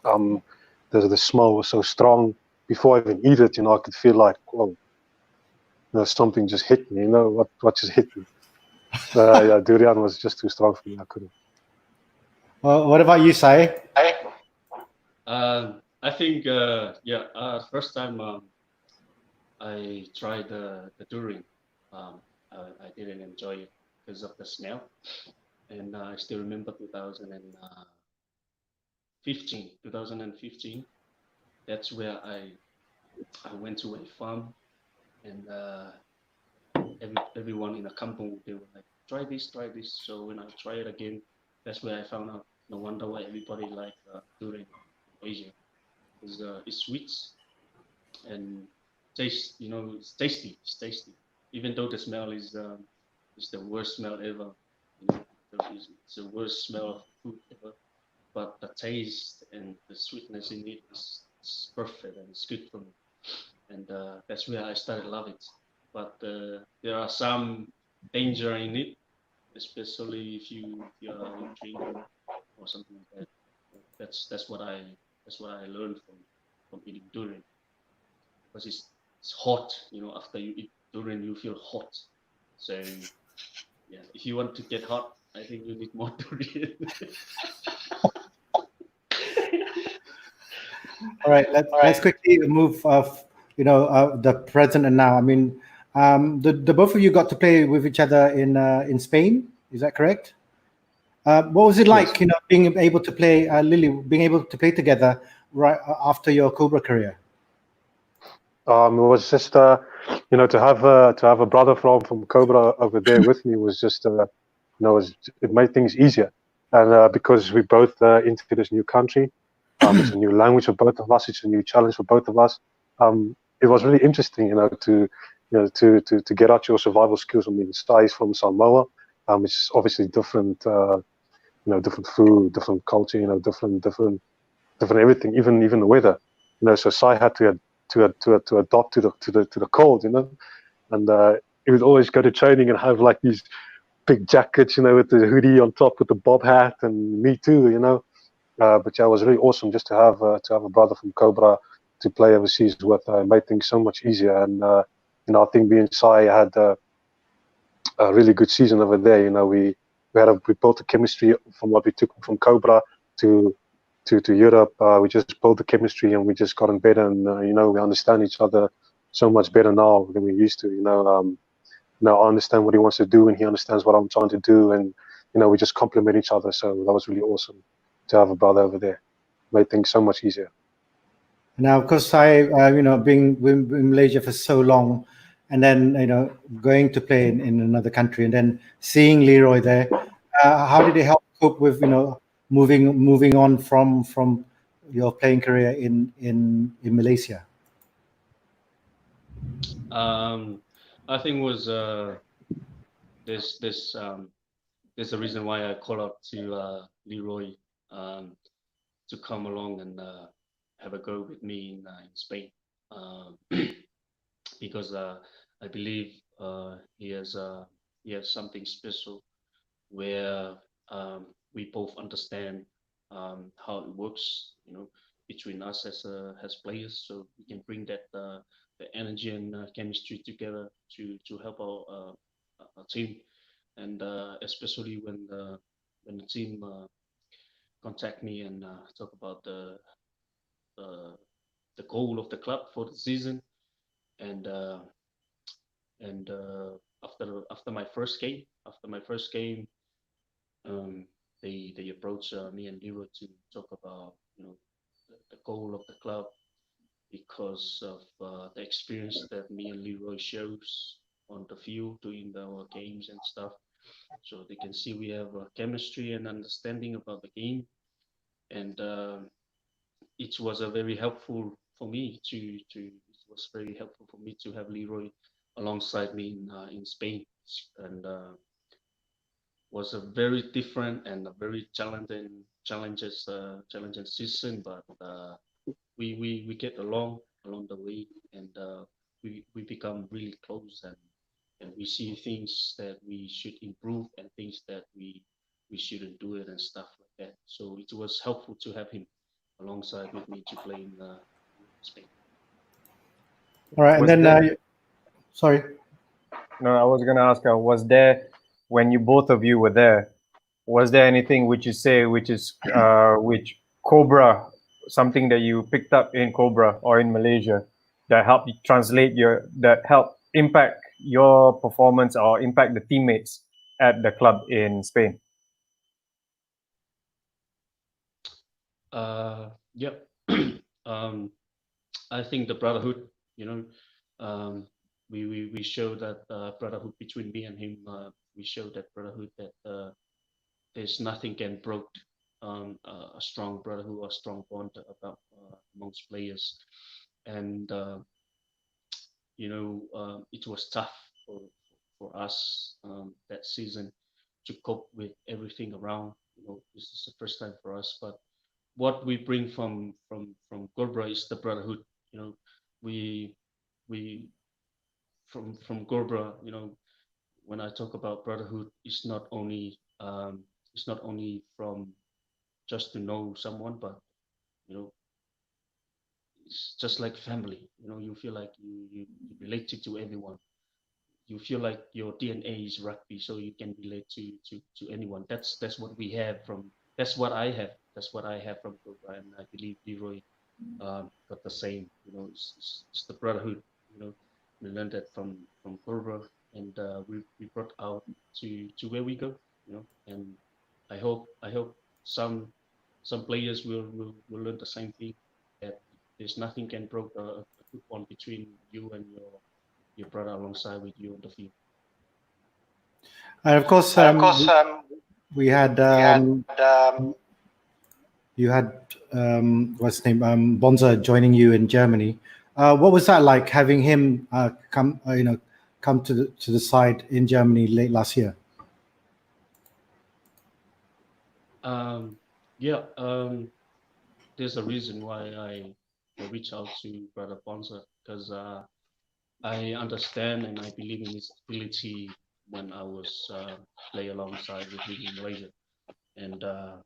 know, the smell was so strong. Before I even eat it, you know, I could feel like, whoa, you know, something just hit me. You know, what just hit me? Yeah, durian was just too strong for me. I couldn't. What about you, Sai? I think first time I tried the durian, I didn't enjoy it because of the smell, and I still remember 2015. That's where I went to a farm, and everyone in the company, they were like, try this. So when I try it again, that's where I found out. No wonder why everybody like durian in Asia. It's sweet and taste. It's tasty. It's tasty. Even though the smell is the worst smell ever. It's the worst smell of food ever. But the taste and the sweetness in it is perfect, and it's good for me. And that's where I started loving it. But there are some danger in it, especially if you are drinking or something like that. That's what I learned from eating durian, because it's hot. After you eat durian, you feel hot. So yeah, if you want to get hot, I think you need more durian. All right, let's quickly move of the present and now. I mean, the both of you got to play with each other in Spain. Is that correct? What was it like, Yes. being able to play, Lily, being able to play together right after your Cobra career? It was just to have a brother from Cobra over there with me was just it made things easier, and because we both into this new country, it's a new language for both of us, it's a new challenge for both of us. It was really interesting, to get out your survival skills. I mean, Sai is from Samoa, it's obviously different, different food, different culture, different everything, even the weather, So Sai had to adopt to the cold, and he would always go to training and have like these big jackets, with the hoodie on top, with the bob hat, and me too, But yeah, it was really awesome just to have a brother from Cobra to play overseas with. Made things so much easier, and I think me and Sai had a really good season over there. We built a chemistry from what we took from Cobra to Europe. We just built the chemistry, and we just gotten better, and we understand each other so much better now than we used to. Now I understand what he wants to do, and he understands what I'm trying to do, and we just complement each other. So that was really awesome to have a brother over there. Made things so much easier. Now, of course, I being in Malaysia for so long, and then going to play in another country, and then seeing Leroy there, how did it help cope with moving on from your playing career in Malaysia? I think was there's a reason why I call out to Leroy to come along and have a go with me in Spain, because I believe he has something special where we both understand how it works, between us as players, so we can bring that the energy and chemistry together to help our team, and especially when the team contact me and talk about the goal of the club for the season, and after my first game, they approached me and Leroy to talk about the goal of the club, because of the experience that me and Leroy shows on the field doing our games and stuff. So they can see we have chemistry and understanding about the game, and it was very helpful for me to have Leroy alongside me in Spain, and was a very different and a very challenging season, but we get along the way, and we become really close, and we see things that we should improve and things that we shouldn't do it and stuff like that. So it was helpful to have him alongside with me to play in Spain. All right, and then sorry. No, I was gonna ask, was there when you both of you were there, was there anything which you say which Cobra, something that you picked up in Cobra or in Malaysia that helped you that helped impact your performance or impact the teammates at the club in Spain? Yeah. I think the brotherhood, we show that brotherhood between me and him. We show that brotherhood that there's nothing can broke a strong brotherhood or strong bond about amongst players, and it was tough for us that season to cope with everything around. This is the first time for us, but what we bring from Cobra is the brotherhood. We we from Cobra. When I talk about brotherhood, it's not only from just to know someone, but you know it's just like family. You feel like you relate to everyone. You feel like your DNA is rugby, so you can relate to anyone. That's what we have from. That's what I have. That's what I have from Cobra, and I believe Leroy got the same. It's the brotherhood. We learned that from Cobra, and we brought out to where we go. And I hope some players will learn the same thing, that there's nothing can break a good bond between you and your brother alongside with you on the field. And of course, we had you had what's his name, Bonza joining you in Germany. What was that like, having him come to the side in Germany late last year? Yeah, there's a reason why I reach out to Brother Bonza, because I understand and I believe in his ability when I was play alongside with him in Malaysia, and I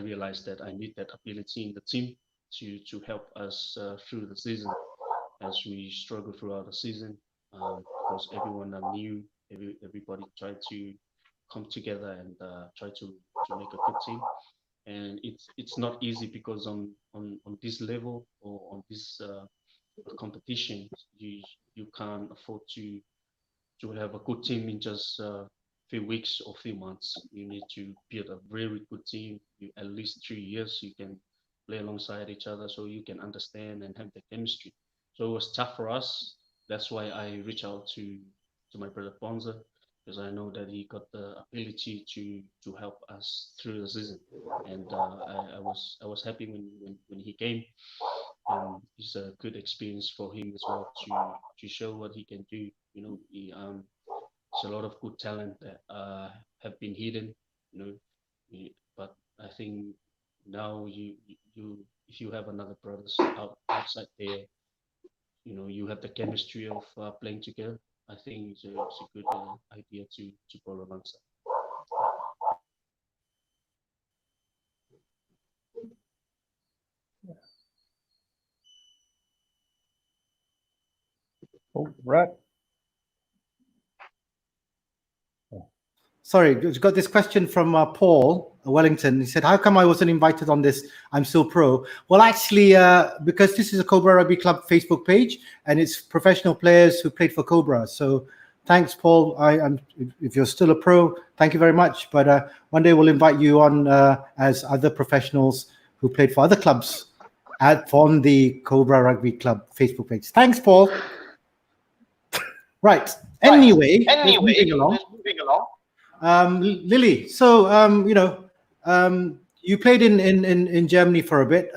realized that I need that ability in the team to help us through the season as we struggle throughout the season, because everyone are new, everybody tried to come together and try to make a good team, and it's not easy because on this level or on this competition, you can't afford to have a good team in just a few weeks or few months. You need to build a very good team. At least 3 years you can play alongside each other, so you can understand and have the chemistry. So it was tough for us. That's why I reached out to my brother Bonza, because I know that he got the ability to help us through the season, and I was happy when he came. It's a good experience for him as well to show what he can do. It's a lot of good talent that have been hidden. But I think now you if you have another brothers outside there, you have the chemistry of playing together. I think it's a good idea to go alongside. Oh, right. Sorry, we got this question from Paul Wellington. He said, how come I wasn't invited on this? I'm still pro. Well, actually, because this is a Cobra Rugby Club Facebook page, and it's professional players who played for Cobra. So thanks, Paul. If you're still a pro, thank you very much. But one day we'll invite you on as other professionals who played for other clubs on the Cobra Rugby Club Facebook page. Thanks, Paul. Right. Anyway, moving along. Lily, so you played in Germany for a bit.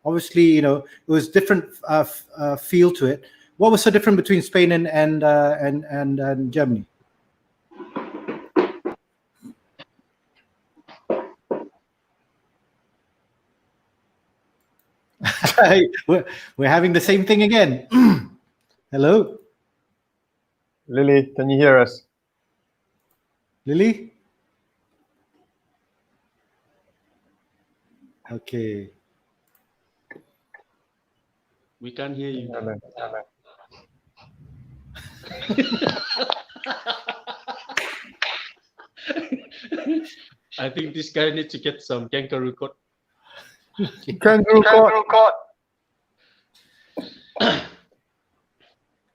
Obviously, it was different feel to it. What was so different between Spain and Germany? We're having the same thing again. Hello, Lily, can you hear us? Lily? Okay. We can't hear you. I think this guy needs to get some kangaroo court. Kangaroo court.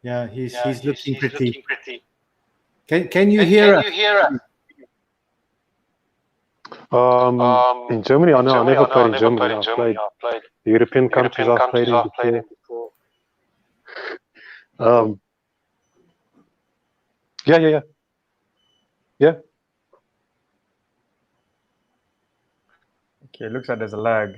Yeah, he's looking pretty. Can you hear us? In Germany, I know I never played in Germany. I've played the European countries I've played in before. Yeah. Okay, looks like there's a lag.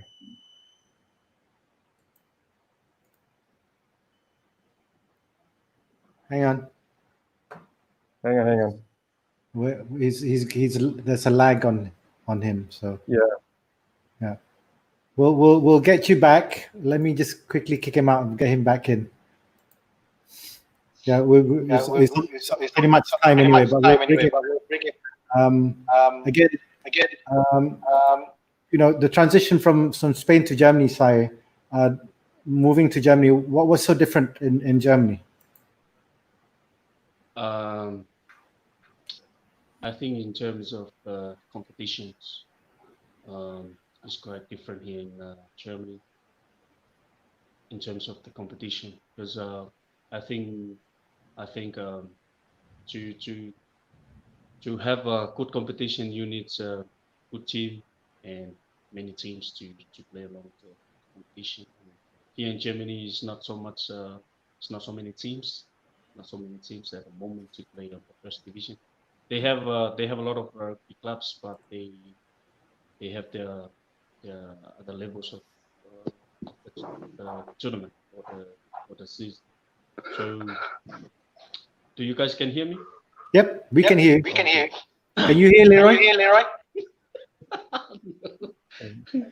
Hang on. Hang on. He's there's a lag on him. So Yeah. We'll get you back. Let me just quickly kick him out and get him back in. Yeah, it's pretty much time anyway. But we'll bring it. Again, the transition from Spain to Germany, Sai, moving to Germany, what was so different in Germany? I think in terms of competitions, it's quite different here in Germany in terms of the competition, because I think to have a good competition, you need a good team and many teams to play along the competition. Here in Germany, it's not so much. It's not so many teams. Not so many teams at the moment to play on the first division. They have a lot of rugby clubs, but they have their other levels of the tournament or the season. So, do you guys can hear me? Yep, we can hear you. Can you hear Leroy?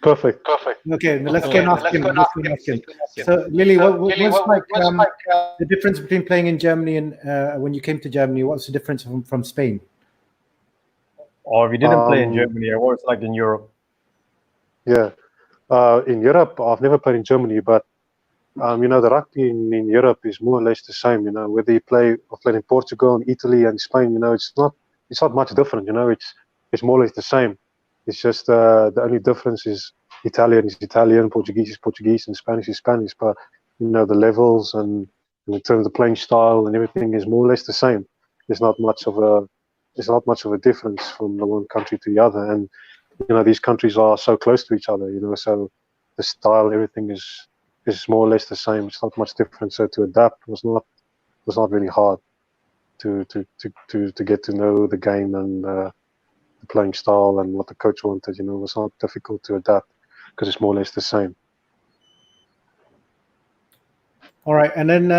Perfect. Okay, let's go and ask him. So, Lily, what's like the difference between playing in Germany and when you came to Germany? What's the difference from Spain? Or we didn't play in Germany. What was like in Europe? Yeah, in Europe, I've never played in Germany, but the rugby in Europe is more or less the same. Whether you I've played in Portugal, and Italy, and Spain. It's not much different. It's more or less the same. It's just the only difference is Italian is Italian, Portuguese is Portuguese, and Spanish is Spanish. But the levels and in terms of the playing style and everything is more or less the same. There's not much of a difference from the one country to the other. And these countries are so close to each other. So the style, everything is more or less the same. It's not much different. So to adapt was not really hard. To get to know the game and the playing style and what the coach wanted. It was not difficult to adapt because it's more or less the same. All right, and then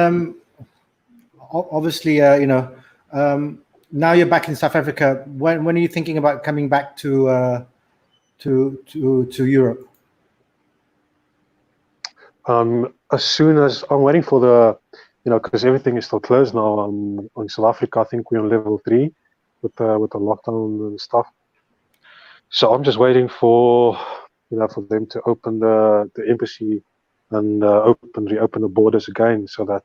obviously, now you're back in South Africa. When are you thinking about coming back to Europe? As soon as I'm waiting for the, because everything is still closed now. On South Africa, I think we're on level 3 with the lockdown and stuff. So I'm just waiting for for them to open the embassy and reopen the borders again, so that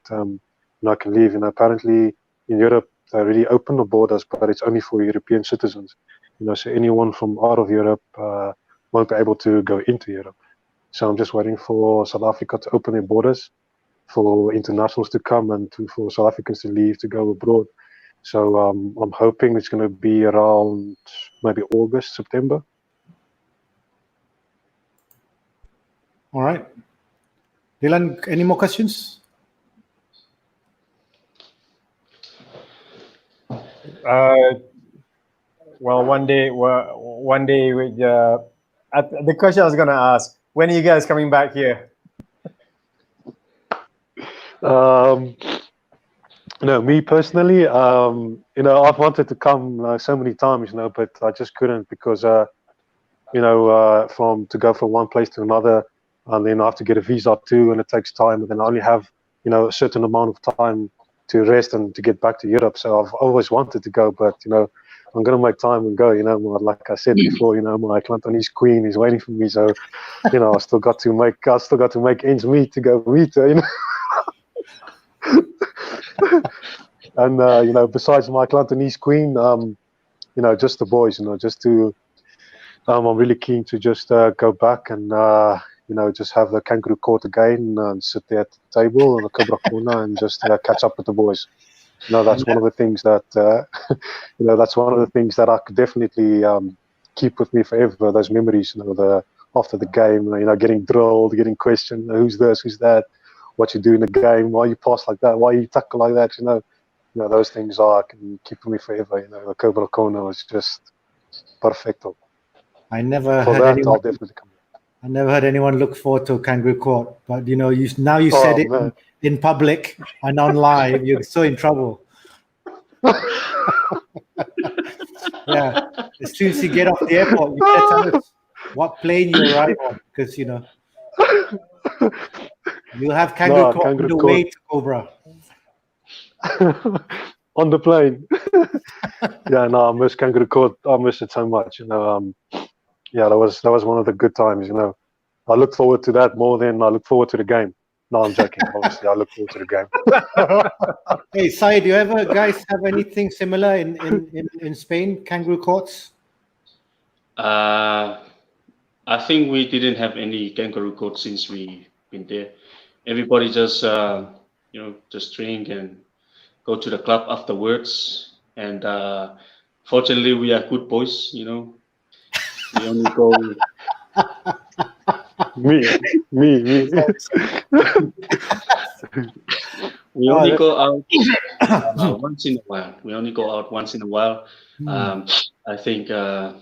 I can leave. Apparently in Europe they already opened the borders, but it's only for European citizens. So anyone from out of Europe won't be able to go into Europe. So I'm just waiting for South Africa to open their borders for internationals to come and for South Africans to leave to go abroad. So I'm hoping it's going to be around maybe August, September. All right. Dylan, any more questions? Well, one day with the question I was going to ask, when are you guys coming back here? Me personally, I've wanted to come so many times, but I just couldn't because, to go from one place to another, and then I have to get a visa too, and it takes time, and then I only have, a certain amount of time to rest and to get back to Europe. So I've always wanted to go, but, I'm going to make time and go, like I said before, my Clantonese queen is waiting for me. So, I still got to make ends meet to go meet her, And, besides my Clantonese queen, just the boys, just to. I'm really keen to just go back and just have the kangaroo court again and sit there at the table on the Cobra corner and just catch up with the boys. That's one of the things that that's one of the things that I could definitely keep with me forever. Those memories, after the game, getting drilled, getting questioned, who's this, who's that, what you do in the game, why you pass like that, why you tackle like that, those things can keep with me forever. The Cobra corner was just perfecto. I never For heard that, anyone. I'll definitely come. I never heard anyone look forward to kangaroo court, but you said it in public and on live. You're so in trouble. Yeah, as soon as you get off the airport, you better tell us what plane you arrive on, because you'll have kangaroo court on the way to Cobra. On the plane. Yeah, no, I miss kangaroo court. I miss it so much. Yeah, that was one of the good times. I look forward to that more than I look forward to the game. No, I'm joking. Obviously, I look forward to the game. Hey, Syed, do you ever guys have anything similar in Spain, kangaroo courts? I think we didn't have any kangaroo court since we've been there. Everybody just just drink and go to the club afterwards. And fortunately, we are good boys. We only go. Me. We only go out once in a while. We only go out once in a while. I think the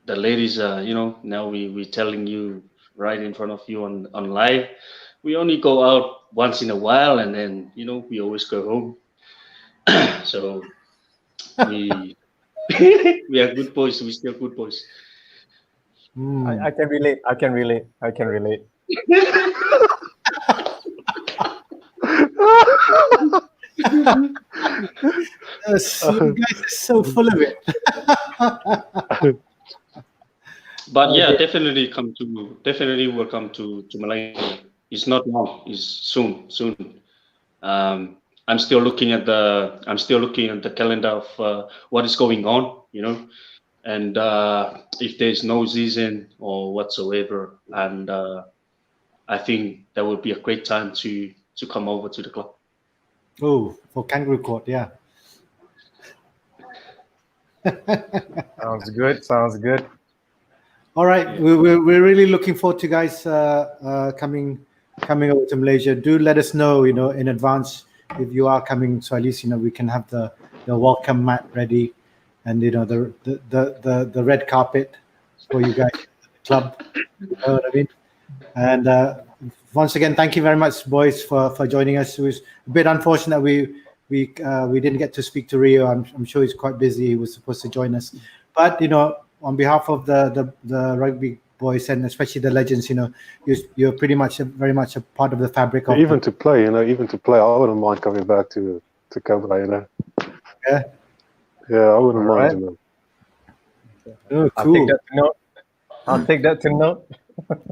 ladies, now we're telling you right in front of you on live. We only go out once in a while, and then we always go home. So we we are good boys. We're still good boys. I can relate. You guys are so full of it. But yeah, definitely welcome to Malaysia. It's not long. It's soon. I'm still looking at the calendar of what is going on, and if there's no season or whatsoever, and I think that would be a great time to come over to the club. Oh, for kangaroo court, yeah. Sounds good. All right, we're really looking forward to guys coming over to Malaysia. Do let us know, in advance if you are coming, so at least we can have the welcome mat ready, and the red carpet for you guys at the club. You know what I mean? And once again, thank you very much, boys, for joining us. It was a bit unfortunate we didn't get to speak to Rio. I'm sure he's quite busy. He was supposed to join us, but on behalf of the rugby boys, and especially the legends, you're pretty much very much a part of the fabric of to play, I wouldn't mind coming back to Cobra, Yeah, I wouldn't mind. Oh, cool. I'll take that to note.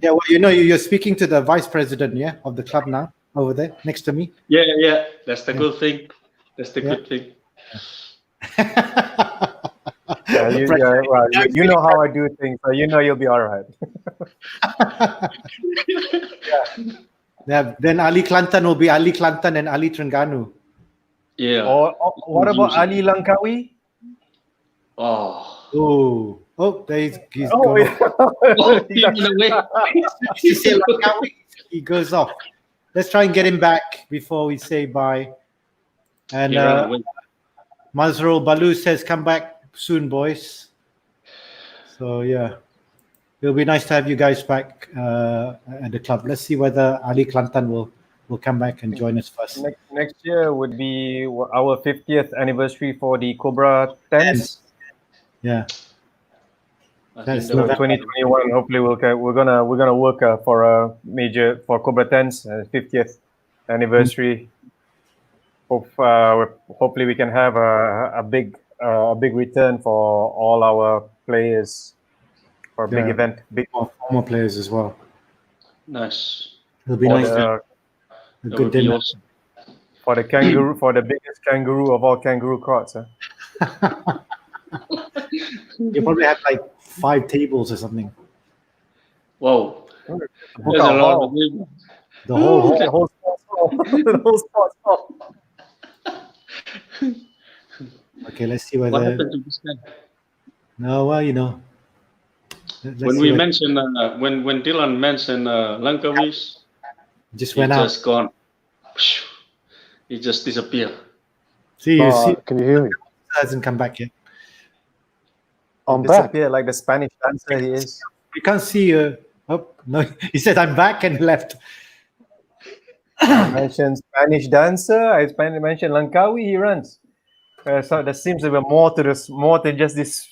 Yeah, well, you're speaking to the vice president, of the club now, over there next to me. Yeah, that's the good thing. That's the good thing. You know how I do things, so you'll be all right. Yeah. Then Ali Kelantan will be Ali Kelantan and Ali Terengganu. Yeah. Or what about Ali Langkawi? Oh, there he's gone off. He goes off. Let's try and get him back before we say bye. And Mazrul Balu says, "Come back soon, boys." So yeah, it'll be nice to have you guys back at the club. Let's see whether Ali Kelantan will come back and join us first. Next year would be our 50th anniversary for the Cobra 10s. Yeah. That's 2021. Hopefully, we're gonna work for a major for Cobra 10s 50th anniversary. Hopefully we can have a big return for all our players for a big event, big former players as well. Nice. It'll be nice. A good dinner awesome. For the kangaroo, for the biggest kangaroo of all kangaroo courts. You probably had like 5 tables or something. Whoa, Book there's a out lot hall. of people. The whole hall. The whole sports hall. The whole sports hall. Okay, let's see What whether. happened to this guy? No, well, you know. Let's When see we what- mentioned, when Dylan mentioned Langkawi, just he went out. just gone. He just disappeared. See, you see, Can you hear me? hasn't come back yet. I'm back. Disappear like the Spanish dancer he is. We can't see you. Oh no, he said I'm back and left. I mentioned Spanish dancer. I mentioned Langkawi. He runs. So there seems to be more to this, more than just this.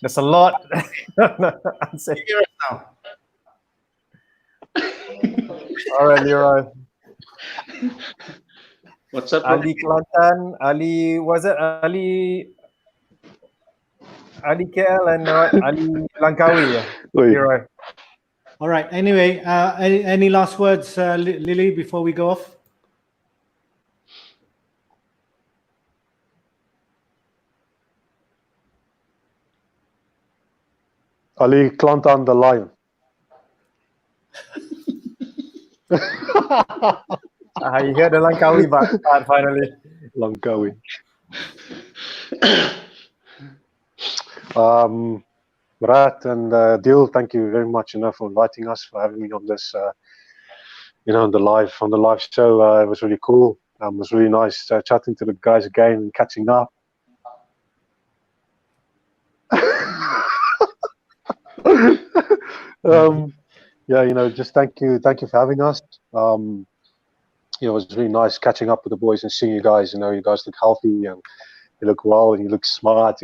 There's a lot. Answer. Hear us now. All right, Leroy. What's up, bro? Ali Kelantan, Ali, was it Ali KL and Ali Langkawi? Yeah. Wait. Leroy. All right. Anyway, any last words, Lily, before we go off? Ali Kelantan the lion. You heard the Langkawi part finally. Langkawi. Brad and Dil, thank you very much, for inviting us, for having me on this, on the live show. It was really cool. It was really nice chatting to the guys again and catching up. Just thank you for having us. It was really nice catching up with the boys and seeing you guys. You guys look healthy and you look well and you look smart.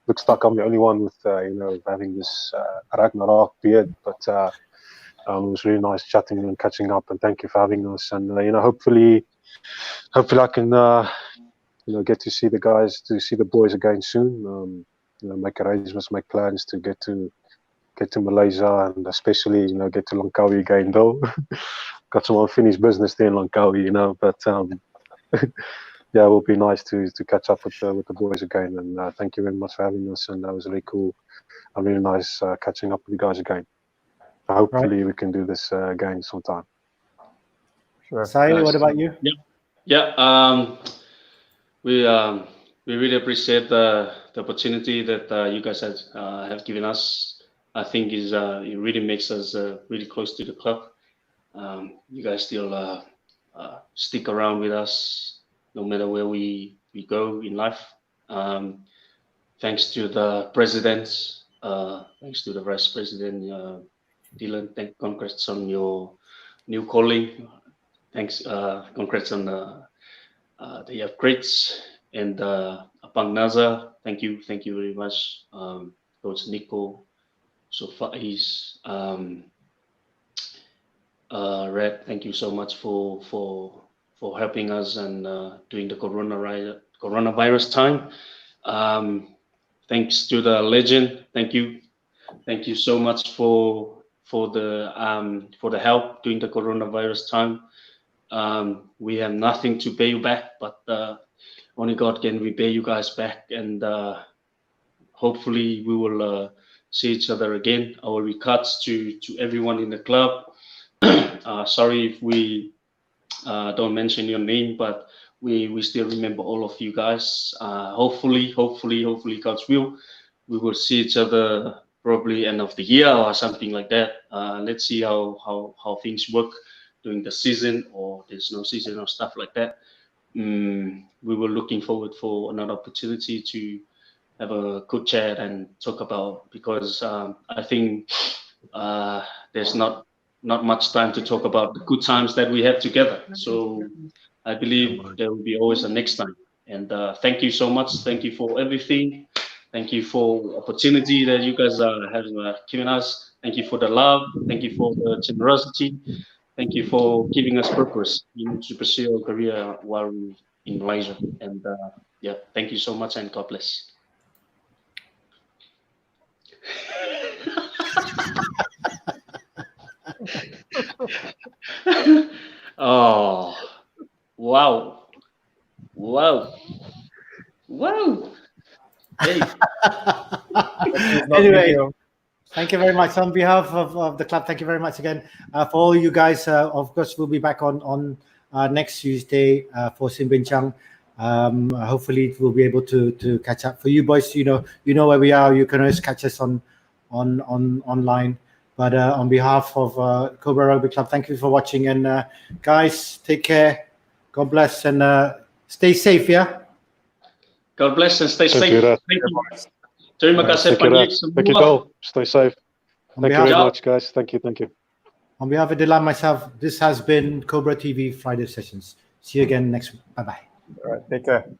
Looks like I'm the only one with having this Ragnarok beard, but it was really nice chatting and catching up. And thank you for having us. And hopefully I can get to see the guys, to see the boys again soon. Make arrangements, make plans to get to Malaysia, and especially get to Langkawi again though. Got some unfinished business there in Langkawi, but yeah, it will be nice to catch up with the boys again. And thank you very much for having us, and that was really cool and really nice catching up with you guys again. Hopefully we can do this again sometime. Sure. Sai, Nice. what about you? Yeah. We really appreciate the opportunity that you guys have given us. I think it really makes us really close to the club. You guys still stick around with us no matter where we go in life. Thanks to the presidents, thanks to the vice president, Dylan. Congrats on your new calling. Thanks, congrats on the upgrades, and Apang Naza. Thank you very much, Coach Nico, Sofais, Red. Thank you so much for helping us and doing the coronavirus time. Thanks to the legend. Thank you so much for the help during the coronavirus time. We have nothing to pay you back, but only God can repay you guys back, and hopefully we will see each other again. Our regards to everyone in the club. Sorry if we don't mention your name, but we still remember all of you guys. Hopefully God's will, we will see each other probably end of the year or something like that. Let's see how things work during the season, or there's no season or stuff like that. We were looking forward for another opportunity to have a good chat and talk about, because I think there's not much time to talk about the good times that we had together. So I believe there will be always a next time. And thank you so much. Thank you for everything. Thank you for opportunity that you guys have given us. Thank you for the love. Thank you for the generosity. Thank you for giving us purpose to pursue our career while we're in Malaysia. And yeah, thank you so much, and God bless. Oh, wow. Hey. Anyway, thank you very much on behalf of the club. Thank you very much again for all you guys. Of course, we'll be back on next Tuesday for Simbincang. Hopefully, we'll be able to catch up. For you boys, you know where we are. You can always catch us on online. But on behalf of Cobra Rugby Club, thank you for watching. And guys, take care. God bless and stay safe. Yeah. God bless and stay safe. You, Thank you. Terima kasih banyak semua. Thank you, Cole. Stay safe. Thank you very behalf- much, guys. Thank you. On behalf of Dylan and myself, this has been Cobra TV Friday Sessions. See you again next week. Bye-bye. All right, take care.